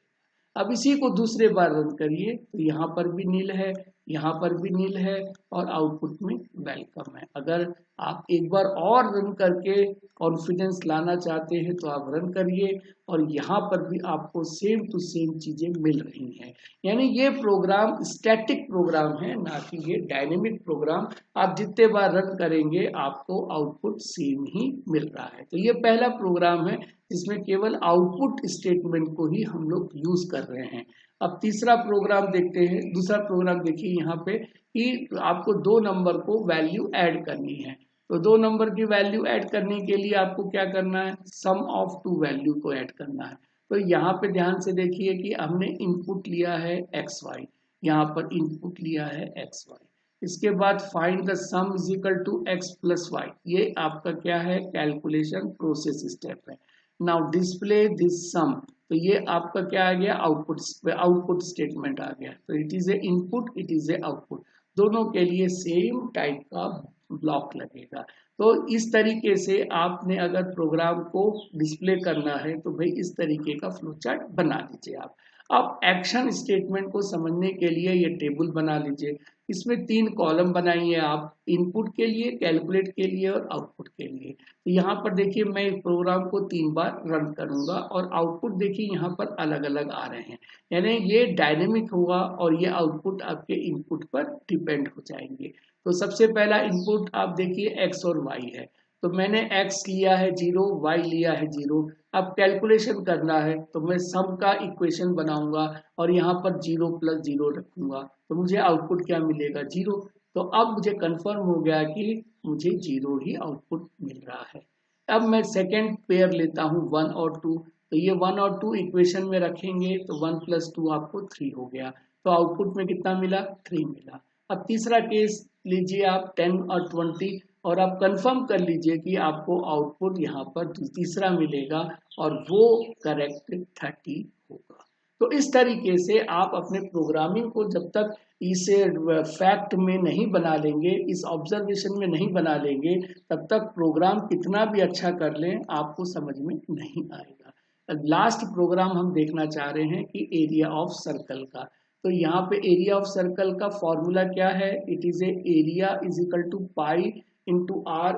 A: अब इसी को दूसरे बार रन करिए तो यहाँ पर भी नील है, यहाँ पर भी नील है, और आउटपुट में वेलकम है। अगर आप एक बार और रन करके कॉन्फिडेंस लाना चाहते हैं तो आप रन करिए, और यहाँ पर भी आपको सेम टू सेम चीजें मिल रही हैं। यानी ये प्रोग्राम स्टैटिक प्रोग्राम है, ना कि ये डायनेमिक प्रोग्राम। आप जितने बार रन करेंगे आपको आउटपुट सेम ही मिल रहा है। तो ये पहला प्रोग्राम है जिसमें केवल आउटपुट स्टेटमेंट को ही हम लोग यूज कर रहे हैं। अब तीसरा प्रोग्राम देखते हैं। दूसरा प्रोग्राम देखिए यहाँ पे कि आपको 2 नंबर को वैल्यू ऐड करनी है। तो 2 नंबर की वैल्यू ऐड करने के लिए आपको क्या करना है? सम ऑफ 2 वैल्यू को ऐड करना है। तो यहाँ पे ध्यान से देखिए कि हमने इनपुट लिया है एक्स वाई, यहाँ पर इनपुट लिया है एक्स वाई। इसके बाद find the sum is equal to x plus y, ये आपका क्या है? कैलकुलेशन प्रोसेस स्टेप है। नाउ डिस्प्ले दिस सम, तो ये आपका क्या आ गया? आउटपुट स्टेटमेंट आ गया। तो it is A input, it is A output, दोनों के लिए सेम टाइप का ब्लॉक लगेगा। तो इस तरीके से आपने अगर प्रोग्राम को डिस्प्ले करना है तो भाई इस तरीके का फ्लो चार्ट बना लीजिए आप। अब एक्शन स्टेटमेंट को समझने के लिए ये टेबल बना लीजिए। इसमें 3 कॉलम बनाइए आप, इनपुट के लिए, कैलकुलेट के लिए और आउटपुट के लिए। तो यहाँ पर देखिए मैं इस प्रोग्राम को 3 बार रन करूंगा, और आउटपुट देखिए यहाँ पर अलग अलग आ रहे हैं, यानी ये डायनेमिक होगा और ये आउटपुट आपके इनपुट पर डिपेंड हो जाएंगे। तो सबसे पहला इनपुट आप देखिए एक्स और वाई है। तो मैंने एक्स लिया है 0, वाई लिया है 0। अब कैलकुलेशन करना है तो मैं सम का इक्वेशन बनाऊंगा और यहाँ पर 0 + 0 रखूंगा, तो मुझे आउटपुट क्या मिलेगा? 0। तो अब मुझे कंफर्म हो गया कि मुझे 0 ही आउटपुट मिल रहा है। अब मैं सेकेंड पेयर लेता हूँ 1 और 2। तो ये 1 और 2 इक्वेशन में रखेंगे तो 1 + 2 आपको 3 हो गया। तो आउटपुट में कितना मिला? 3 मिला। अब तीसरा केस लीजिए आप 10 और 20, और आप कंफर्म कर लीजिए कि आपको आउटपुट यहाँ पर तीसरा मिलेगा और वो करेक्ट 30 होगा। तो इस तरीके से आप अपने प्रोग्रामिंग को जब तक इसे फैक्ट में नहीं बना लेंगे, इस ऑब्जर्वेशन में नहीं बना लेंगे, तब तक प्रोग्राम कितना भी अच्छा कर लें आपको समझ में नहीं आएगा। लास्ट प्रोग्राम हम देखना चाह रहे हैं कि एरिया ऑफ सर्कल का। तो यहाँ पे एरिया ऑफ सर्कल का फॉर्मूला क्या है? It is a area is equal to pi into r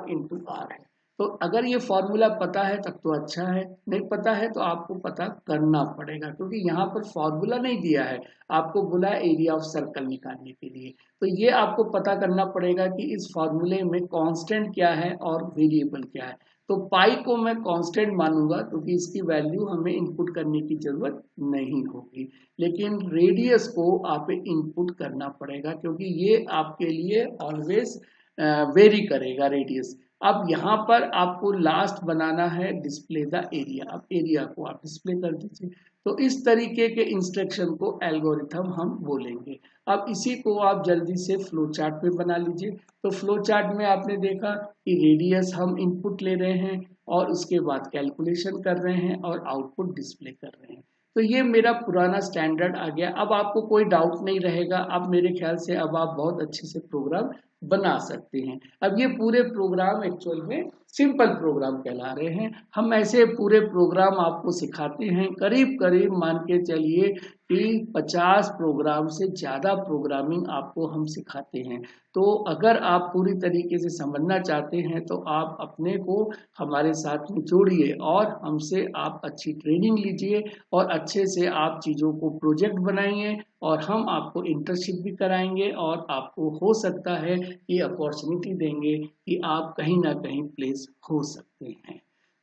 A: है। तो अगर ये फॉर्मूला पता है तब तो अच्छा है, नहीं पता है तो आपको पता करना पड़ेगा, क्योंकि यहाँ पर फॉर्मूला नहीं दिया है, आपको बोला एरिया ऑफ सर्कल निकालने के लिए। तो ये आपको पता करना पड़ेगा कि इस फॉर्मूले में कांस्टेंट क्या है और वेरिएबल क्या है। तो पाई को मैं कांस्टेंट मानूंगा क्योंकि इसकी वैल्यू हमें इनपुट करने की जरूरत नहीं होगी, लेकिन रेडियस को आप इनपुट करना पड़ेगा क्योंकि ये आपके लिए ऑलवेज वेरी करेगा रेडियस। अब यहाँ पर आपको लास्ट बनाना है डिस्प्ले द एरिया। अब एरिया को आप डिस्प्ले कर दीजिए। तो इस तरीके के इंस्ट्रक्शन को एल्गोरिथम हम बोलेंगे। अब इसी को आप जल्दी से फ्लो चार्ट में बना लीजिए। तो फ्लो चार्ट में आपने देखा कि रेडियस हम इनपुट ले रहे हैं और उसके बाद कैलकुलेशन कर रहे हैं और आउटपुट डिस्प्ले कर रहे हैं। तो ये मेरा पुराना स्टैंडर्ड आ गया। अब आपको कोई डाउट नहीं रहेगा। अब मेरे ख्याल से अब आप बहुत अच्छे से प्रोग्राम बना सकते हैं। अब ये पूरे प्रोग्राम एक्चुअल में सिंपल प्रोग्राम कहला रहे हैं। हम ऐसे पूरे प्रोग्राम आपको सिखाते हैं, करीब करीब मान के चलिए कि 50 प्रोग्राम से ज़्यादा प्रोग्रामिंग आपको हम सिखाते हैं। तो अगर आप पूरी तरीके से समझना चाहते हैं तो आप अपने को हमारे साथ में जोड़िए और हमसे आप अच्छी ट्रेनिंग लीजिए और अच्छे से आप चीज़ों को प्रोजेक्ट बनाइए और हम आपको इंटर्नशिप भी कराएंगे और आपको हो सकता है कि अपॉर्चुनिटी देंगे कि आप कहीं ना कहीं प्लेस हो सकते हैं।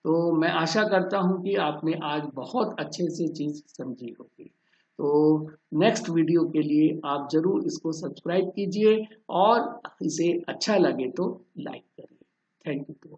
A: तो मैं आशा करता हूं कि आपने आज बहुत अच्छे से चीज़ समझी होगी। तो नेक्स्ट वीडियो के लिए आप ज़रूर इसको सब्सक्राइब कीजिए और इसे अच्छा लगे तो लाइक करिए। Thank you.